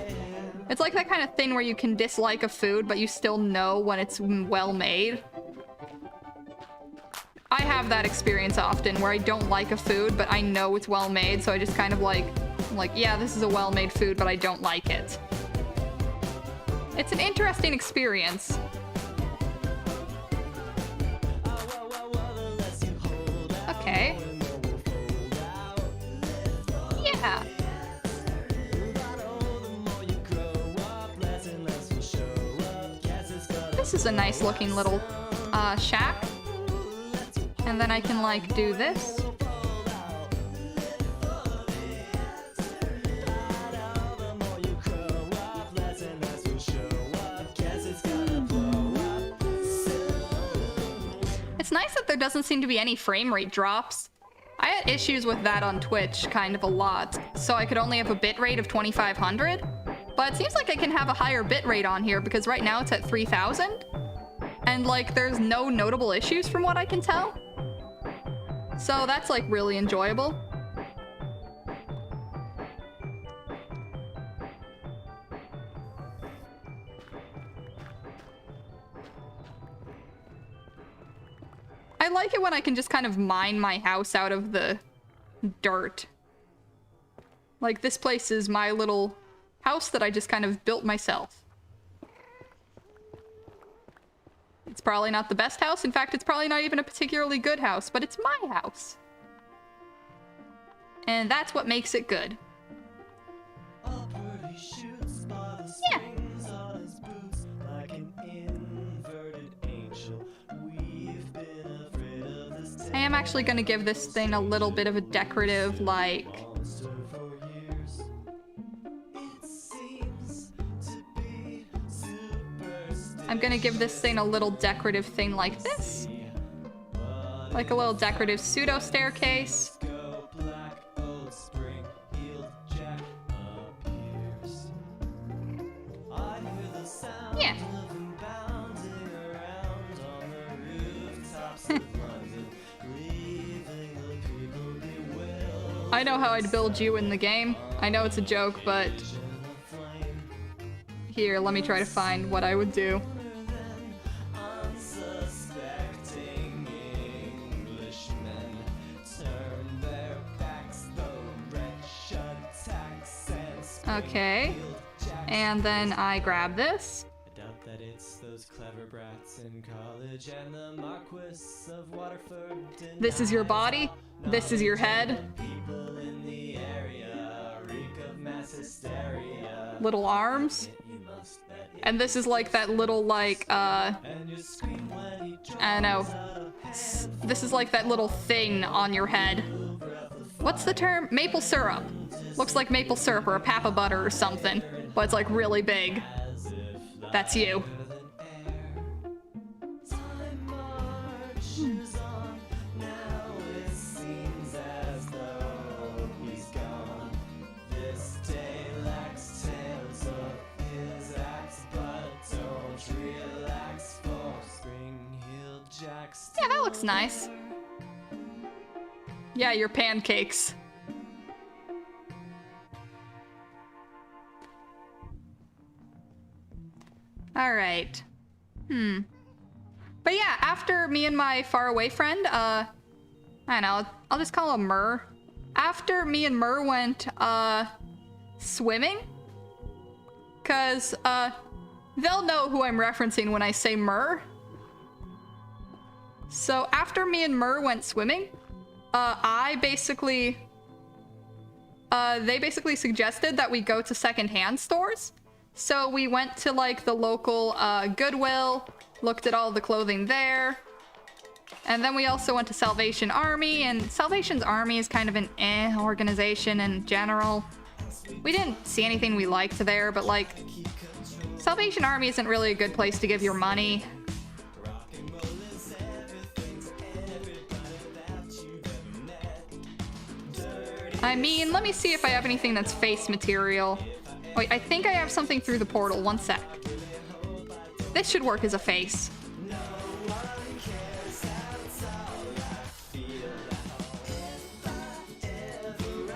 It's like that kind of thing where you can dislike a food, but you still know when it's well made. I have that experience often where I don't like a food, but I know it's well made, so I just kind of like, yeah, this is a well-made food, but I don't like it. It's an interesting experience. Okay. Yeah. This is a nice looking little shack. And then I can like do this. It's nice that there doesn't seem to be any frame rate drops. I had issues with that on Twitch kind of a lot, so I could only have a bitrate of 2500. But it seems like I can have a higher bitrate on here because right now it's at 3000. And like there's no notable issues from what I can tell. So that's like really enjoyable. I like it when I can just kind of mine my house out of the dirt. Like this place is my little house that I just kind of built myself. It's probably not the best house. In fact, it's probably not even a particularly good house, but it's my house. And that's what makes it good. Yeah. I am actually going to give this thing a little bit of a decorative, like... I'm gonna give this thing a little decorative thing like this. Like a little decorative pseudo staircase. Yeah. I know how I'd build you in the game. I know it's a joke, but... Here, let me try to find what I would do. Okay. And then I grab this. I doubt that it's those clever brats in college and the Marquis of Waterford. This is your body. This is your head. People in the area reek of mass hysteria. Little arms. And this is like that little like I don't know. This is like that little thing on your head. What's the term? Maple syrup. Looks like maple syrup or a papa butter or something, but it's like really big. That's you. Yeah, that looks nice. Yeah, your pancakes. All right. But yeah, after me and my faraway friend, I don't know, I'll just call him Murr. After me and Murr went, swimming, cause, they'll know who I'm referencing when I say Murr. So after me and Murr went swimming, they basically suggested that we go to secondhand stores. So we went to like the local Goodwill, looked at all the clothing there. And then we also went to Salvation Army, and Salvation Army is kind of an organization in general. We didn't see anything we liked there, but like Salvation Army isn't really a good place to give your money. I mean, let me see if I have anything that's face material. Wait, I think I have something through the portal. One sec. This should work as a face.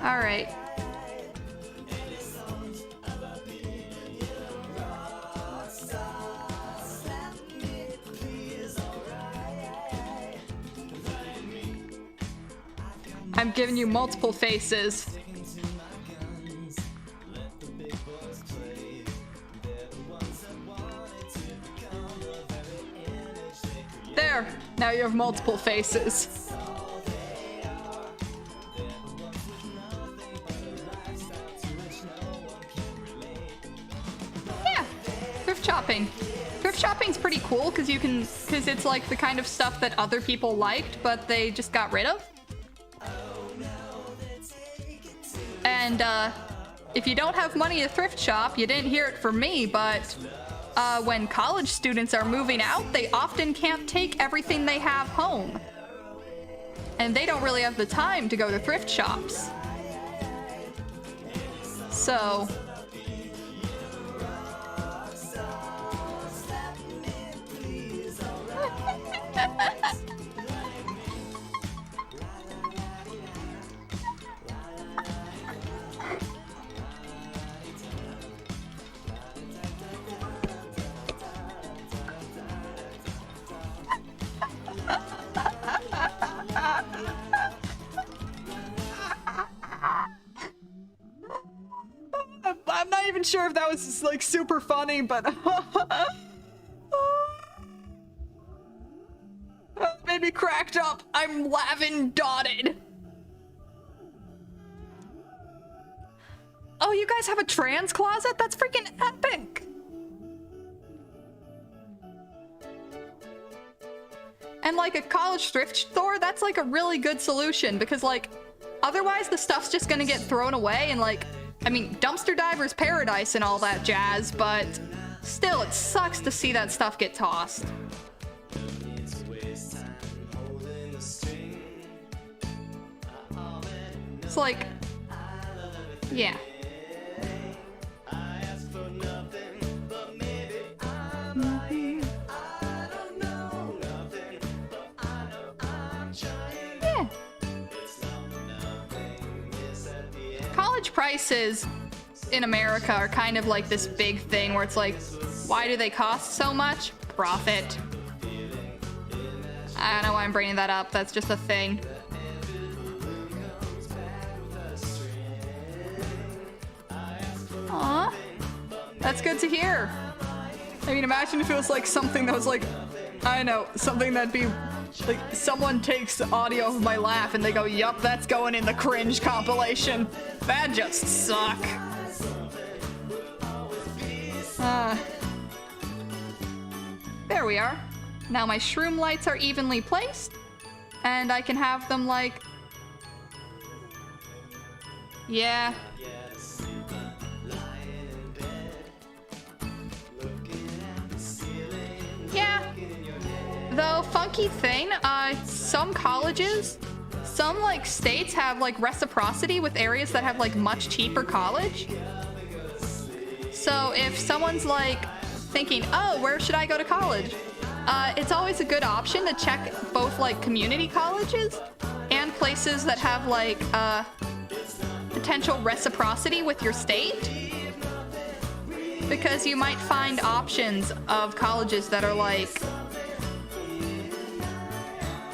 Alright. I'm giving you multiple faces. There! Now you have multiple faces. Yeah! Thrift shopping. Thrift shopping's pretty cool because it's like the kind of stuff that other people liked, but they just got rid of. And, if you don't have money to thrift shop, you didn't hear it from me, but when college students are moving out, they often can't take everything they have home. And they don't really have the time to go to thrift shops. So... I'm not even sure if that was like super funny, but that made me cracked up. I'm laughing dotted. Oh, you guys have a trans closet? That's freaking epic. And like a college thrift store, that's like a really good solution because like otherwise the stuff's just gonna get thrown away and like, I mean, dumpster diver's paradise and all that jazz, but still it sucks to see that stuff get tossed. It's like, yeah. Yeah. College prices in America are kind of like this big thing where it's like, why do they cost so much? Profit. I don't know why I'm bringing that up. That's just a thing. Aw. That's good to hear. I mean, imagine if it was like something that was like, I don't know, something that'd be like someone takes audio of my laugh and they go, yup, that's going in the cringe compilation. That just suck. There we are. Now my shroom lights are evenly placed and I can have them like, yeah. Yeah. Though, funky thing, some colleges, some like states have like reciprocity with areas that have like much cheaper college. So if someone's like thinking, oh, where should I go to college? It's always a good option to check both like community colleges and places that have like potential reciprocity with your state. Because you might find options of colleges that are like,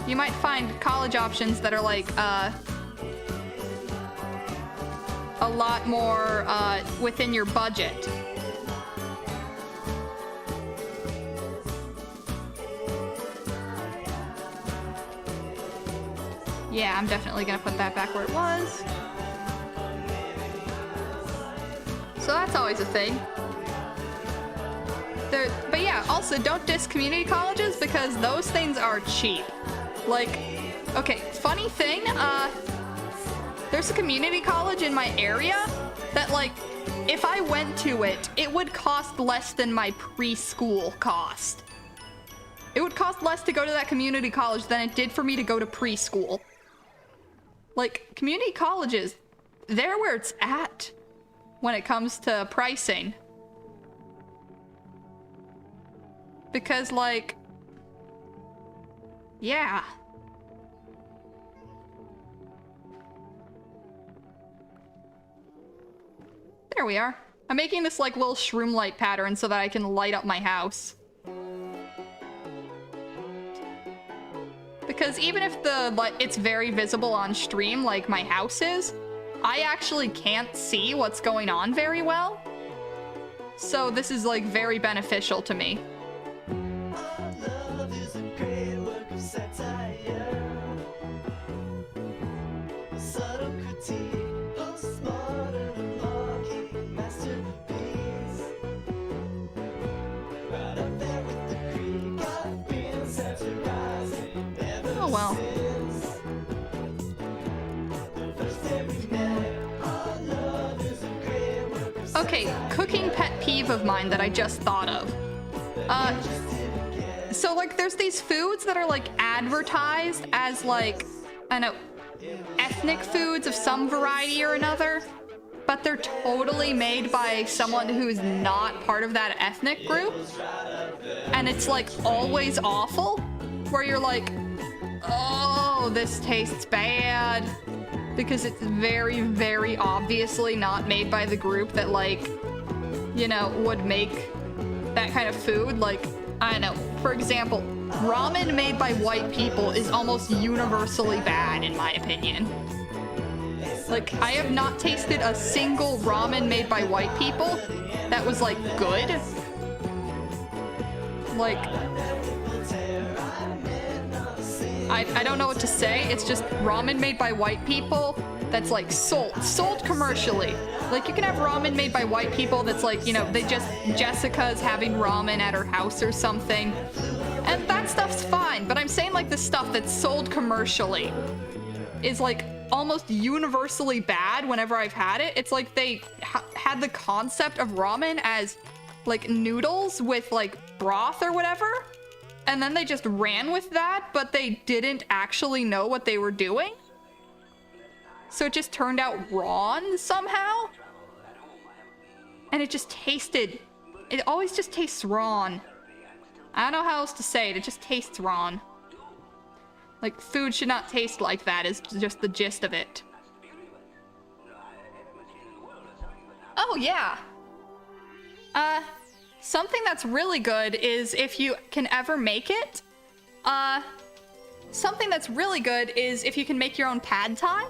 you might find college options that are like a lot more within your budget. Yeah, I'm definitely gonna put that back where it was. So that's always a thing. But yeah, also don't diss community colleges because those things are cheap. Like, okay, funny thing, there's a community college in my area that like, if I went to it, it would cost less than my preschool cost. It would cost less to go to that community college than it did for me to go to preschool. Like, community colleges, they're where it's at when it comes to pricing. Because, like, yeah. There we are. I'm making this, like, little shroom light pattern so that I can light up my house. Because even if it's very visible on stream, like my house is, I actually can't see what's going on very well. So this is like very beneficial to me. Oh well. Okay, cooking pet peeve of mine that I just thought of. So like there's these foods that are like advertised as like, I don't know, ethnic foods of some variety or another, but they're totally made by someone who's not part of that ethnic group. And it's like always awful, where you're like, oh, this tastes bad. Because it's very, very obviously not made by the group that, like, you know, would make that kind of food. Like, I don't know, for example, ramen made by white people is almost universally bad, in my opinion. Like, I have not tasted a single ramen made by white people that was, like, good. Like, I don't know what to say. It's just ramen made by white people that's like sold commercially. Like you can have ramen made by white people that's like, you know, Jessica's having ramen at her house or something. And that stuff's fine, but I'm saying like the stuff that's sold commercially is like almost universally bad whenever I've had it. It's like they had the concept of ramen as like noodles with like broth or whatever. And then they just ran with that, but they didn't actually know what they were doing. So it just turned out wrong somehow. And it just tasted, it always just tastes wrong. I don't know how else to say it, it just tastes wrong. Like, food should not taste like that is just the gist of it. Oh, yeah. Something that's really good is if you can ever make it. Something that's really good is if you can make your own pad thai.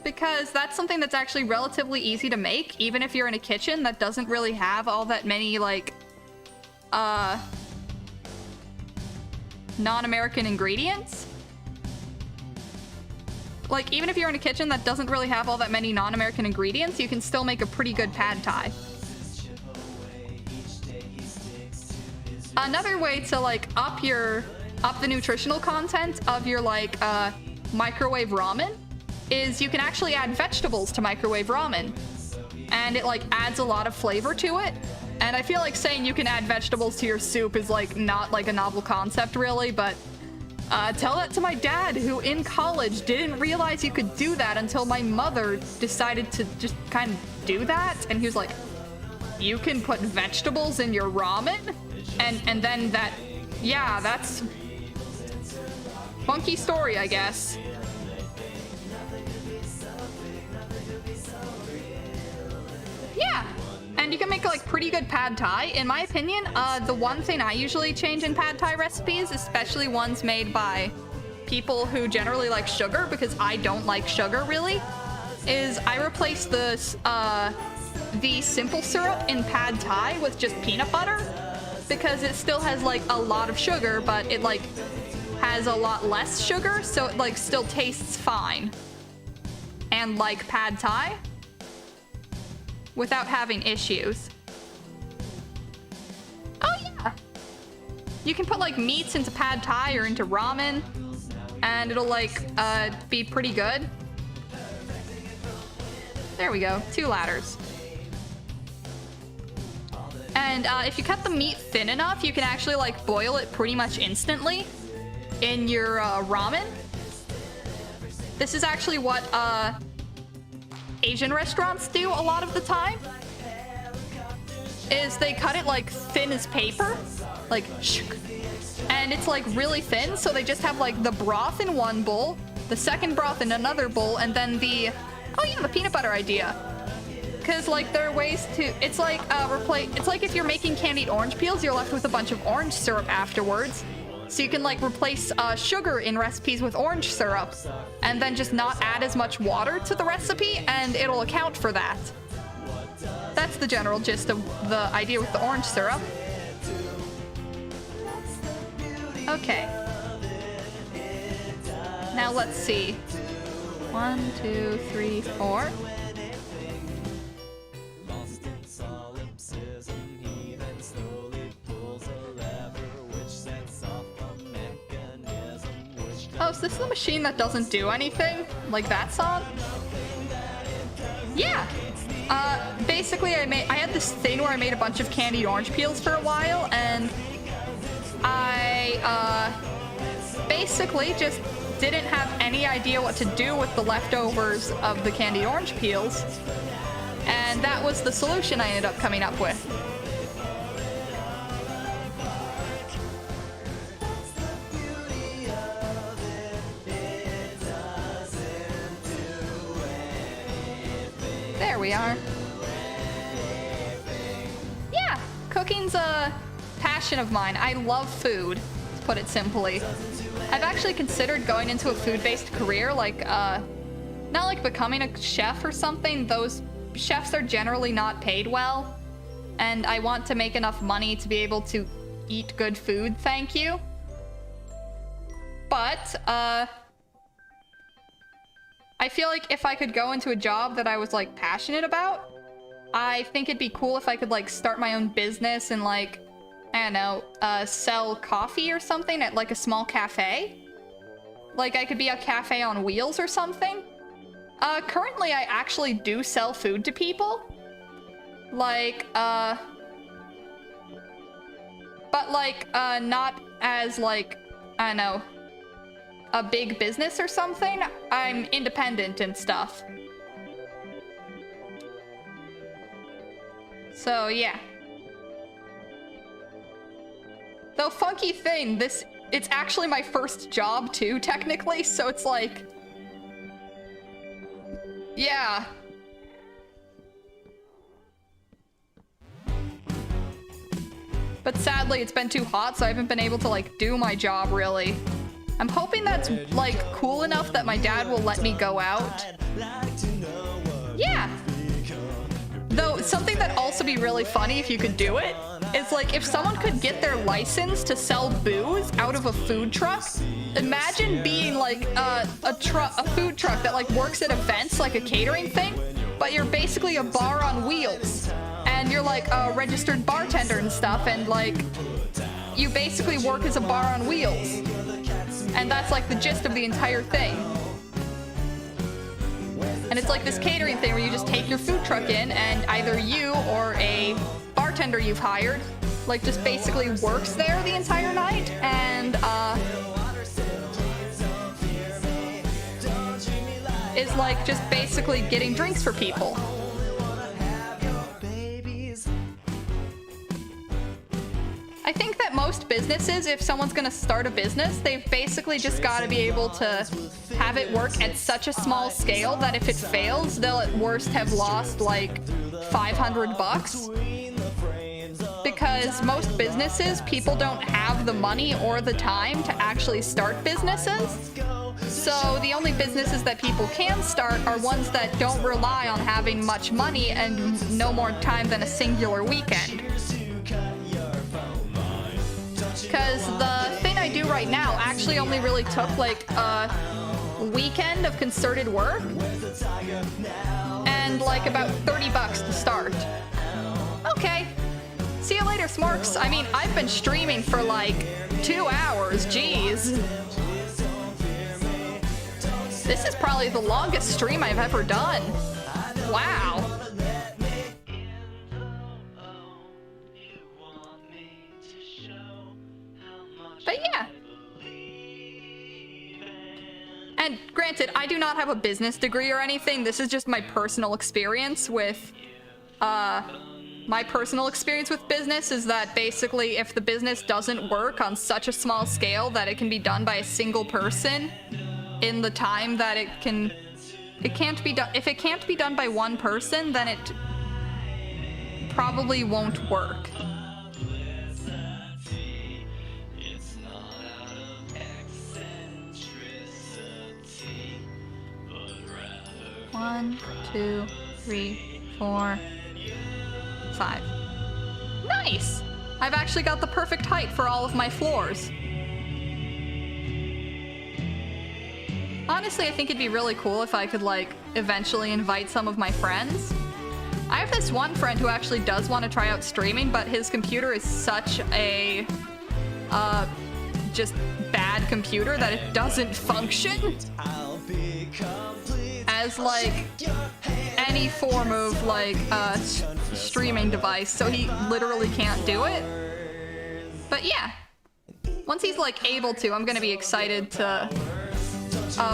Because that's something that's actually relatively easy to make, even if you're in a kitchen that doesn't really have all that many, like, non-American ingredients. Like, even if you're in a kitchen that doesn't really have all that many non-American ingredients, you can still make a pretty good pad thai. Another way to like up the nutritional content of your like microwave ramen is you can actually add vegetables to microwave ramen, and it like adds a lot of flavor to it. And I feel like saying you can add vegetables to your soup is like not like a novel concept really, but tell that to my dad, who in college didn't realize you could do that until my mother decided to just kind of do that, and he was like, you can put vegetables in your ramen? And then that, yeah, that's funky story, I guess. Yeah, and you can make like pretty good pad thai. In my opinion, the one thing I usually change in pad thai recipes, especially ones made by people who generally like sugar, because I don't like sugar really, is I replace the simple syrup in pad thai with just peanut butter. Because it still has like a lot of sugar, but it like has a lot less sugar, so it like still tastes fine. And like pad thai without having issues. Oh yeah! You can put like meats into pad thai or into ramen, and it'll like be pretty good. There we go, 2 ladders. And if you cut the meat thin enough, you can actually like boil it pretty much instantly in your ramen. This is actually what Asian restaurants do a lot of the time. Is they cut it like thin as paper, like and it's like really thin, so they just have like the broth in one bowl, the second broth in another bowl, and then the peanut butter idea. Because like there are ways to, it's like if you're making candied orange peels, you're left with a bunch of orange syrup afterwards. So you can like replace sugar in recipes with orange syrup and then just not add as much water to the recipe and it'll account for that. That's the general gist of the idea with the orange syrup. Okay. Now let's see. 1, 2, 3, 4. Oh, is this the machine that doesn't do anything? Like that song? Yeah. Basically I had this thing where I made a bunch of candied orange peels for a while, and I basically just didn't have any idea what to do with the leftovers of the candied orange peels, and that was the solution I ended up coming up with. There we are. Yeah, cooking's a passion of mine. I love food, to put it simply. I've actually considered going into a food-based career, like, not like becoming a chef or something. Those chefs are generally not paid well, and I want to make enough money to be able to eat good food, thank you. But, I feel like if I could go into a job that I was, like, passionate about, I think it'd be cool if I could, like, start my own business and, like, I don't know, sell coffee or something at, like, a small cafe. Like, I could be a cafe on wheels or something. Currently, I actually do sell food to people. Like, but, like, not as, like, I don't know, a big business or something. I'm independent and stuff. So, yeah. Though, funky thing, it's actually my first job too, technically, so it's like... Yeah. But sadly, it's been too hot, so I haven't been able to, like, do my job, really. I'm hoping that's, like, cool enough that my dad will let me go out. Yeah. Though, something that'd also be really funny if you could do it is, like, if someone could get their license to sell booze out of a food truck, imagine being, like, a food truck that, like, works at events, like a catering thing, but you're basically a bar on wheels. And you're, like, a registered bartender and stuff, and, like, you basically work as a bar on wheels. And that's, like, the gist of the entire thing. And it's like this catering thing where you just take your food truck in and either you or a bartender you've hired, like, just basically works there the entire night and, is, like, just basically getting drinks for people. I think that most businesses, if someone's gonna start a business, they've basically just gotta be able to have it work at such a small scale that if it fails, they'll at worst have lost like 500 bucks. Because most businesses, people don't have the money or the time to actually start businesses. So the only businesses that people can start are ones that don't rely on having much money and no more time than a singular weekend. Because the thing I do right now actually only really took like a weekend of concerted work and like about 30 bucks to start. Okay. See you later, Smorks. I mean, I've been streaming for like 2 hours, jeez. This is probably the longest stream I've ever done. Wow. But yeah. And granted, I do not have a business degree or anything. This is just my personal experience with, my personal experience with business is that basically if the business doesn't work on such a small scale that it can be done by a single person in the time that it can't be done. If it can't be done by one person, then it probably won't work. 1, 2, 3, 4, 5. Nice! I've actually got the perfect height for all of my floors. Honestly, I think it'd be really cool if I could, like, eventually invite some of my friends. I have this one friend who actually does want to try out streaming, but his computer is such a, just bad computer that it doesn't function as, like, any form of, like, streaming device, so he literally can't do it. But yeah, once he's, like, able to, I'm gonna be excited to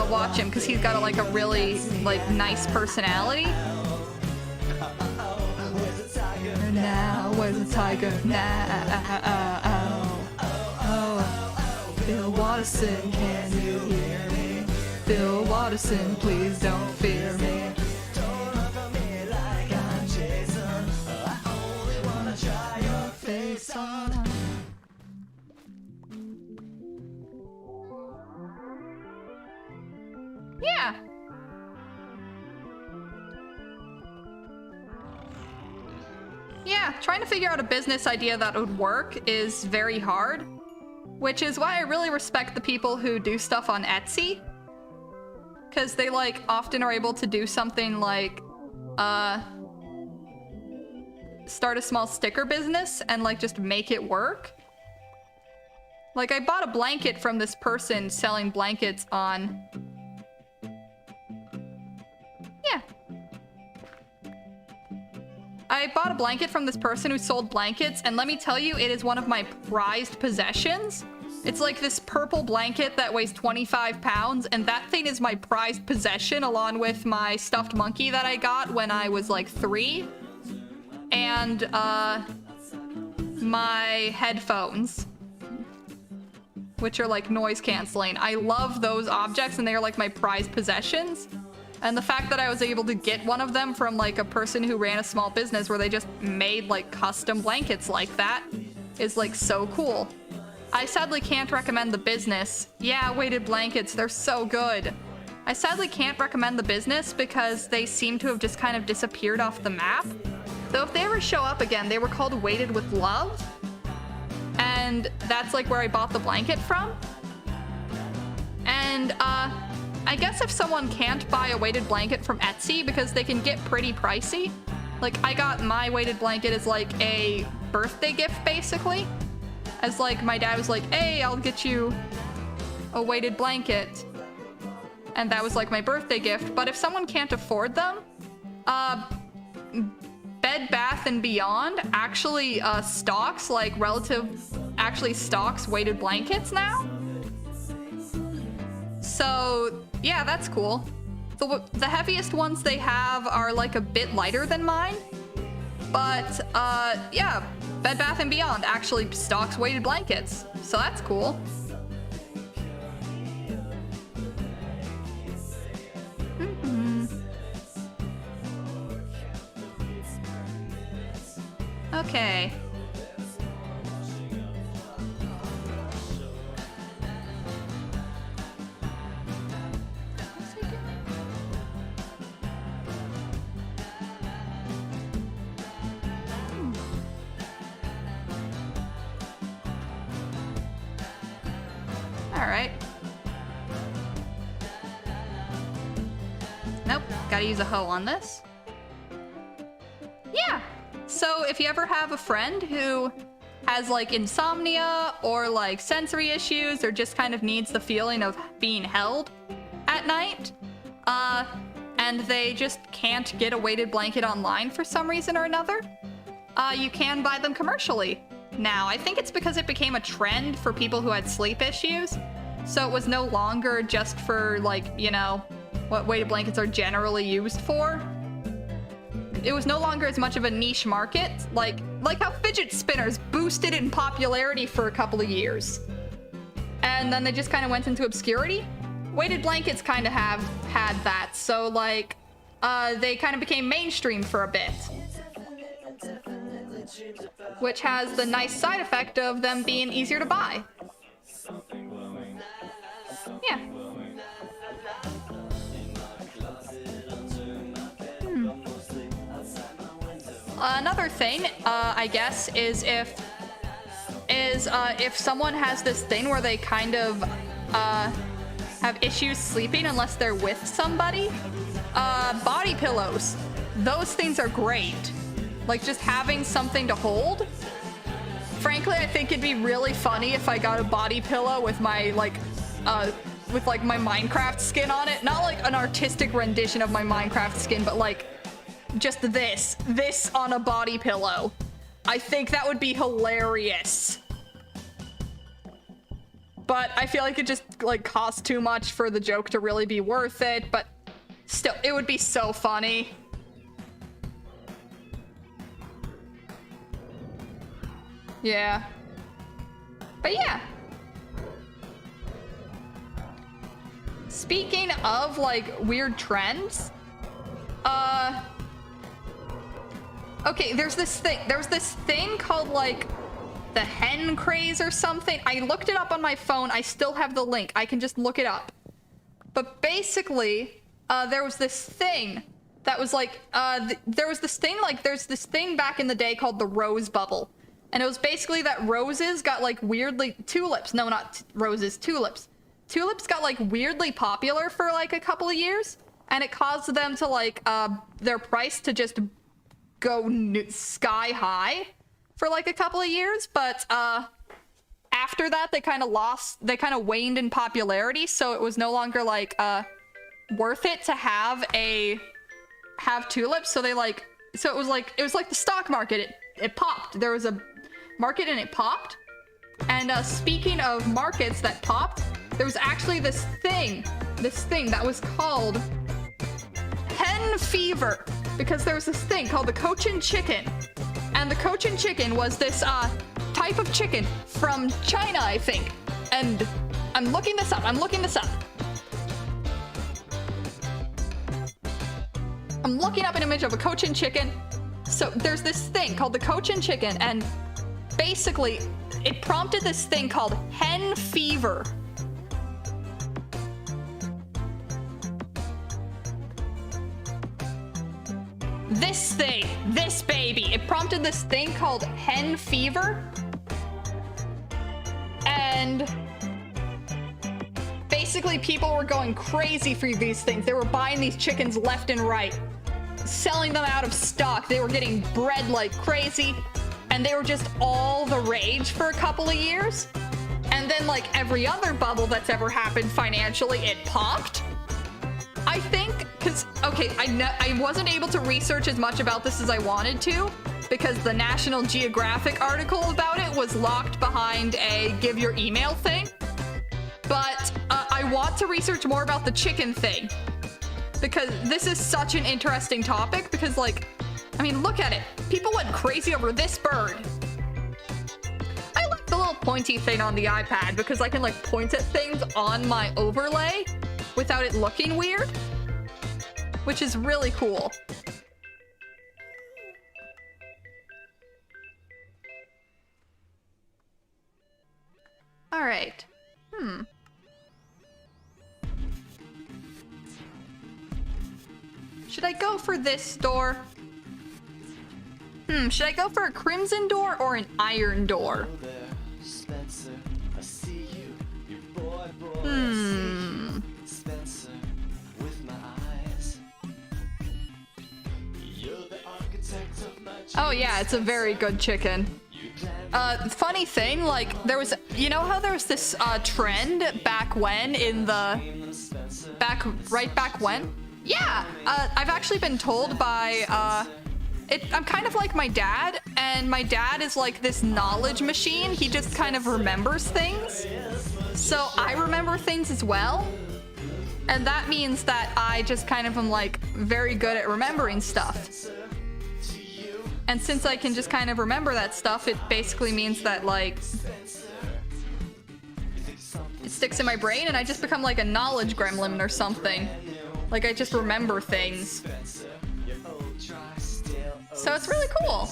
watch him, because he's got, like, a really, like, nice personality. Now, where's the tiger? Now, Bill Watterson, can you hear me? Bill Watterson, please don't fear me. Don't run from me like I'm Jason. I only wanna try your face on. Yeah. Yeah, trying to figure out a business idea that would work is very hard, which is why I really respect the people who do stuff on Etsy, because they, like, often are able to do something like, start a small sticker business and, like, just make it work. Like, I bought a blanket from this person selling blankets on... Yeah. I bought a blanket from this person who sold blankets, and let me tell you, it is one of my prized possessions. It's like this purple blanket that weighs 25 pounds, and that thing is my prized possession, along with my stuffed monkey that I got when I was like 3. And, my headphones, which are like noise canceling. I love those objects, and they are like my prized possessions. And the fact that I was able to get one of them from, like, a person who ran a small business where they just made, like, custom blankets like that is, like, so cool. I sadly can't recommend the business. Yeah, weighted blankets, they're so good. I sadly can't recommend the business because they seem to have just kind of disappeared off the map. Though if they ever show up again, they were called Weighted with Love. And that's, like, where I bought the blanket from. And, I guess if someone can't buy a weighted blanket from Etsy, because they can get pretty pricey. Like, I got my weighted blanket as, like, a birthday gift, basically. As, like, my dad was like, hey, I'll get you a weighted blanket. And that was, like, my birthday gift. But if someone can't afford them, Bed Bath & Beyond actually stocks, like, actually stocks weighted blankets now. So... yeah, that's cool. The heaviest ones they have are, like, a bit lighter than mine. But, yeah, Bed Bath & Beyond actually stocks weighted blankets. So that's cool. Okay. Alright. Nope, gotta use a hoe on this. Yeah! So if you ever have a friend who has, like, insomnia or, like, sensory issues or just kind of needs the feeling of being held at night, and they just can't get a weighted blanket online for some reason or another, you can buy them commercially. Now, I think it's because it became a trend for people who had sleep issues, so it was no longer just for, like, you know, what weighted blankets are generally used for. It was no longer as much of a niche market, like how fidget spinners boosted in popularity for a couple of years. And then they just kind of went into obscurity. Weighted blankets kind of have had that, so, like, they kind of became mainstream for a bit. Which has the nice side effect of them being easier to buy. Yeah. Another thing, I guess, is if someone has this thing where they kind of have issues sleeping unless they're with somebody, body pillows. Those things are great. Like just having something to hold. Frankly, I think it'd be really funny if I got a body pillow with my my Minecraft skin on it. Not like an artistic rendition of my Minecraft skin, but like just this on a body pillow. I think that would be hilarious. But I feel like it just like costs too much for the joke to really be worth it, but still, it would be so funny. Yeah. But yeah. Speaking of like weird trends, okay, there's this thing called like the hen craze or something. I looked it up on my phone. I still have the link. I can just look it up. But basically, there was this thing that was like, there's this thing back in the day called the rose bubble. And it was basically that roses got like weirdly, tulips, no, not roses, tulips. Tulips got like weirdly popular for like a couple of years. And it caused them to like, their price to just go sky high for like a couple of years, but after that they kind of waned in popularity, so it was no longer like worth it to have tulips. So it was like the stock market. It popped. There was a market and it popped. And speaking of markets that popped, there was actually this thing that was called hen fever, because there was this thing called the Cochin chicken. And the Cochin chicken was this type of chicken from China, I think. And I'm looking this up. I'm looking up an image of a Cochin chicken. So there's this thing called the Cochin chicken, and basically it prompted this thing called hen fever. This baby, it prompted this thing called hen fever. And basically people were going crazy for these things. They were buying these chickens left and right, selling them out of stock. They were getting bred like crazy, and they were just all the rage for a couple of years. And then like every other bubble that's ever happened financially, it popped. I think, because, okay, I wasn't able to research as much about this as I wanted to, because the National Geographic article about it was locked behind a give your email thing. But I want to research more about the chicken thing, because this is such an interesting topic, because like, I mean, look at it. People went crazy over this bird. I like the little pointy thing on the iPad because I can like point at things on my overlay without it looking weird, which is really cool. All right. Should I go for this door? Should I go for a crimson door or an iron door? Oh yeah, it's a very good chicken. Funny thing, like there was, you know how there was this trend back when in the right back when? Yeah, I've actually been told by I'm kind of like my dad, and my dad is like this knowledge machine. He just kind of remembers things. So I remember things as well. And that means that I just kind of am like very good at remembering stuff. And since I can just kind of remember that stuff, it basically means that like it sticks in my brain and I just become like a knowledge gremlin or something. Like I just remember things. So it's really cool.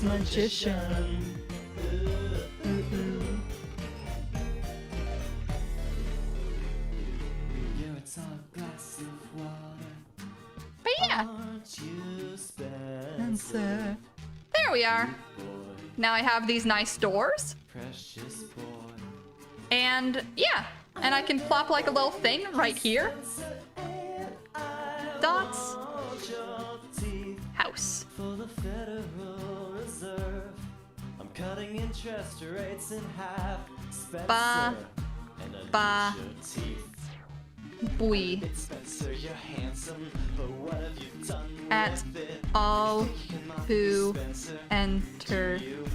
Magician. There we are. boy, Now I have these nice doors. precious boy. And yeah, and I can plop like a little thing right here. Dots. House. For the Federal Reserve, I'm cutting interest rates in half. Spencer, Ba. and I Ba. lose your teeth. Boy. Spencer, you're handsome, but what have you done At with it? all who Spencer, enter you.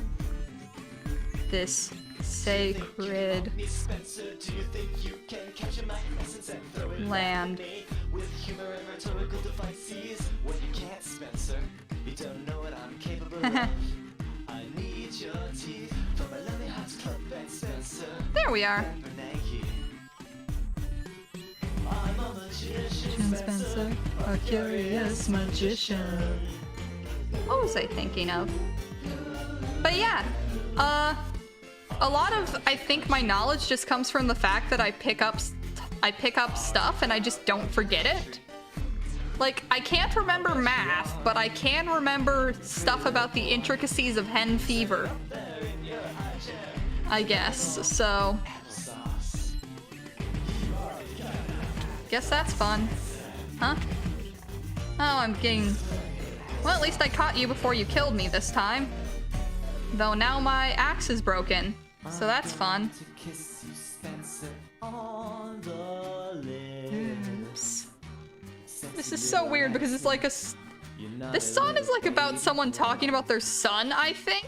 this sacred Spencer, do you think you can capture my essence and throw it land. back at me with humor and rhetorical devices? When you can't, Spencer, you don't know what I'm capable of. I need your teeth for my lovely heart's club and Spencer. There we are. I'm a magician, Spencer, a curious magician. What was I thinking of? But yeah, a lot of, I think, my knowledge just comes from the fact that I pick up stuff and I just don't forget it. Like, I can't remember math, but I can remember stuff about the intricacies of hen fever, I guess, so guess that's fun. Huh? Oh, I'm getting... Well, at least I caught you before you killed me this time. Though now my axe is broken, so that's fun. to kiss you, Spencer, on the lips. This is so weird because it's like this song is like about someone talking about their son, I think.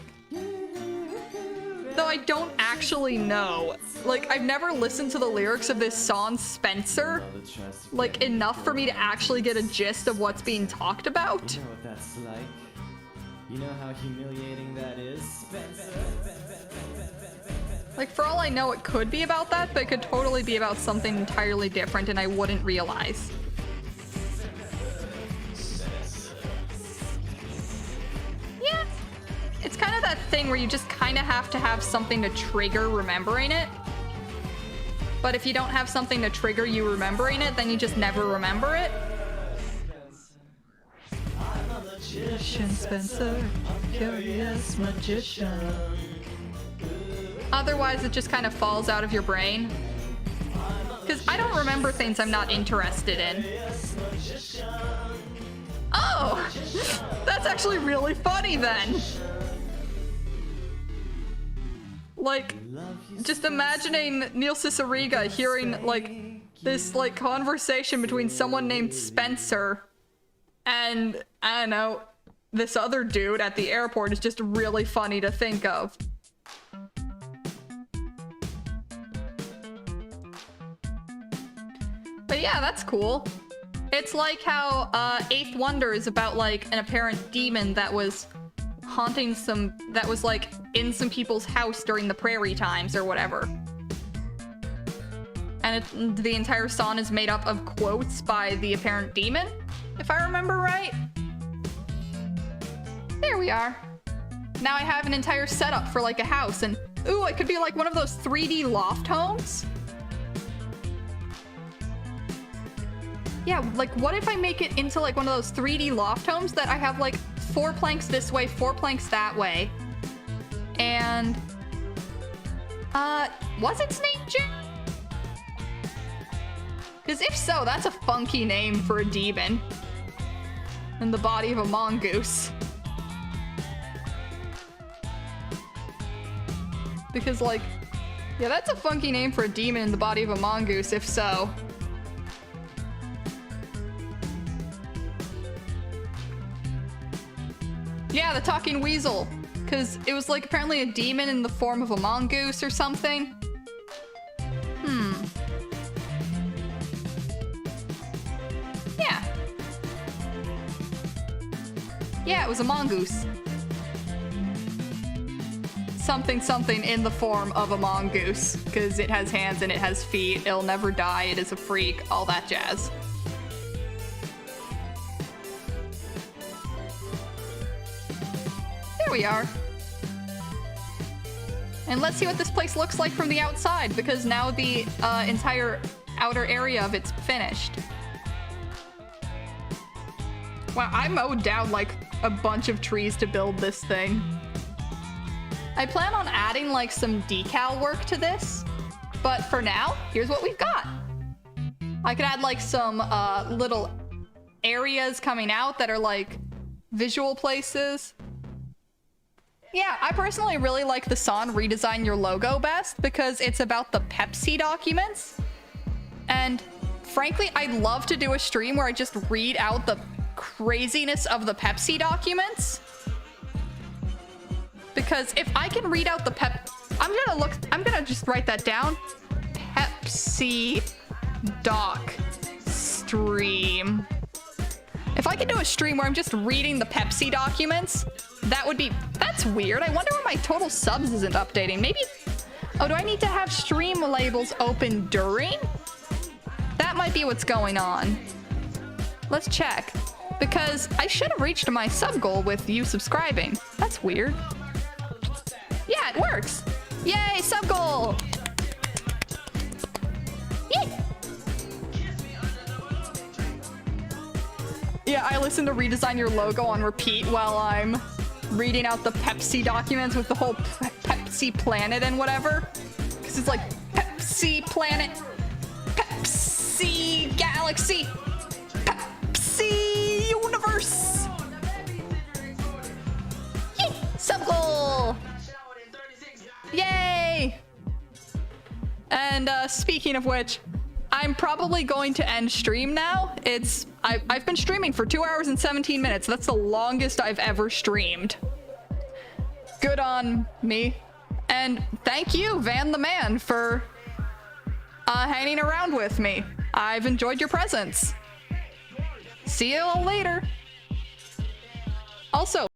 Though I don't actually know. Like, I've never listened to the lyrics of this song, Spencer, like, enough for me to actually get a gist of what's being talked about. You know what that's like. You know how humiliating that is, Spencer. Like, for all I know, it could be about that, but it could totally be about something entirely different and I wouldn't realize. Yeah. It's kind of that thing where you just kind of have to have something to trigger remembering it. But if you don't have something to trigger you remembering it, then you just never remember it. Magician Spencer, curious magician. Otherwise, it just kind of falls out of your brain. Because I don't remember things I'm not interested in. Oh! That's actually really funny then! Like, just imagining Neil Cicierega hearing, like, this, like, conversation between someone named Spencer and, I don't know, this other dude at the airport is just really funny to think of. But yeah, that's cool. It's like how Eighth Wonder is about, like, an apparent demon that was haunting that was, like, in some people's house during the prairie times or whatever. And the entire song is made up of quotes by the apparent demon, if I remember right. There we are. Now I have an entire setup for, like, a house, and ooh, it could be like one of those 3D loft homes. Yeah, like, what if I make it into, like, one of those 3D loft homes that I have, like, 4 planks this way, 4 planks that way. And, was its name Jim? Because if so, that's a funky name for a demon. In the body of a mongoose. Because, like, yeah, that's a funky name for a demon in the body of a mongoose, if so. Yeah, the talking weasel. Because it was, like, apparently a demon in the form of a mongoose or something. Yeah. Yeah, it was a mongoose. Something in the form of a mongoose. Because it has hands and it has feet. It'll never die. It is a freak. All that jazz. There we are. And let's see what this place looks like from the outside, because now the entire outer area of it's finished. Wow, I mowed down like a bunch of trees to build this thing. I plan on adding like some decal work to this, but for now, here's what we've got. I could add like some little areas coming out that are like visual places. Yeah, I personally really like the song Redesign Your Logo best because it's about the Pepsi documents. And frankly, I'd love to do a stream where I just read out the craziness of the Pepsi documents. Because if I can read out the I'm gonna just write that down. Pepsi doc stream. If I can do a stream where I'm just reading the Pepsi documents, that's weird. I wonder why my total subs isn't updating. Maybe, oh, do I need to have stream labels open during? That might be what's going on. Let's check. Because I should have reached my sub goal with you subscribing. That's weird. Yeah, it works. Yay, sub goal. Yay. Yeah, I listen to Redesign Your Logo on repeat while I'm reading out the Pepsi documents with the whole Pepsi planet and whatever. Because it's like Pepsi planet, Pepsi galaxy, Pepsi universe. Yay! Sub goal! Yay! And speaking of which, I'm probably going to end stream now. I've been streaming for 2 hours and 17 minutes. That's the longest I've ever streamed. Good on me. And thank you, Van the Man, for hanging around with me. I've enjoyed your presence. See you all later. Also,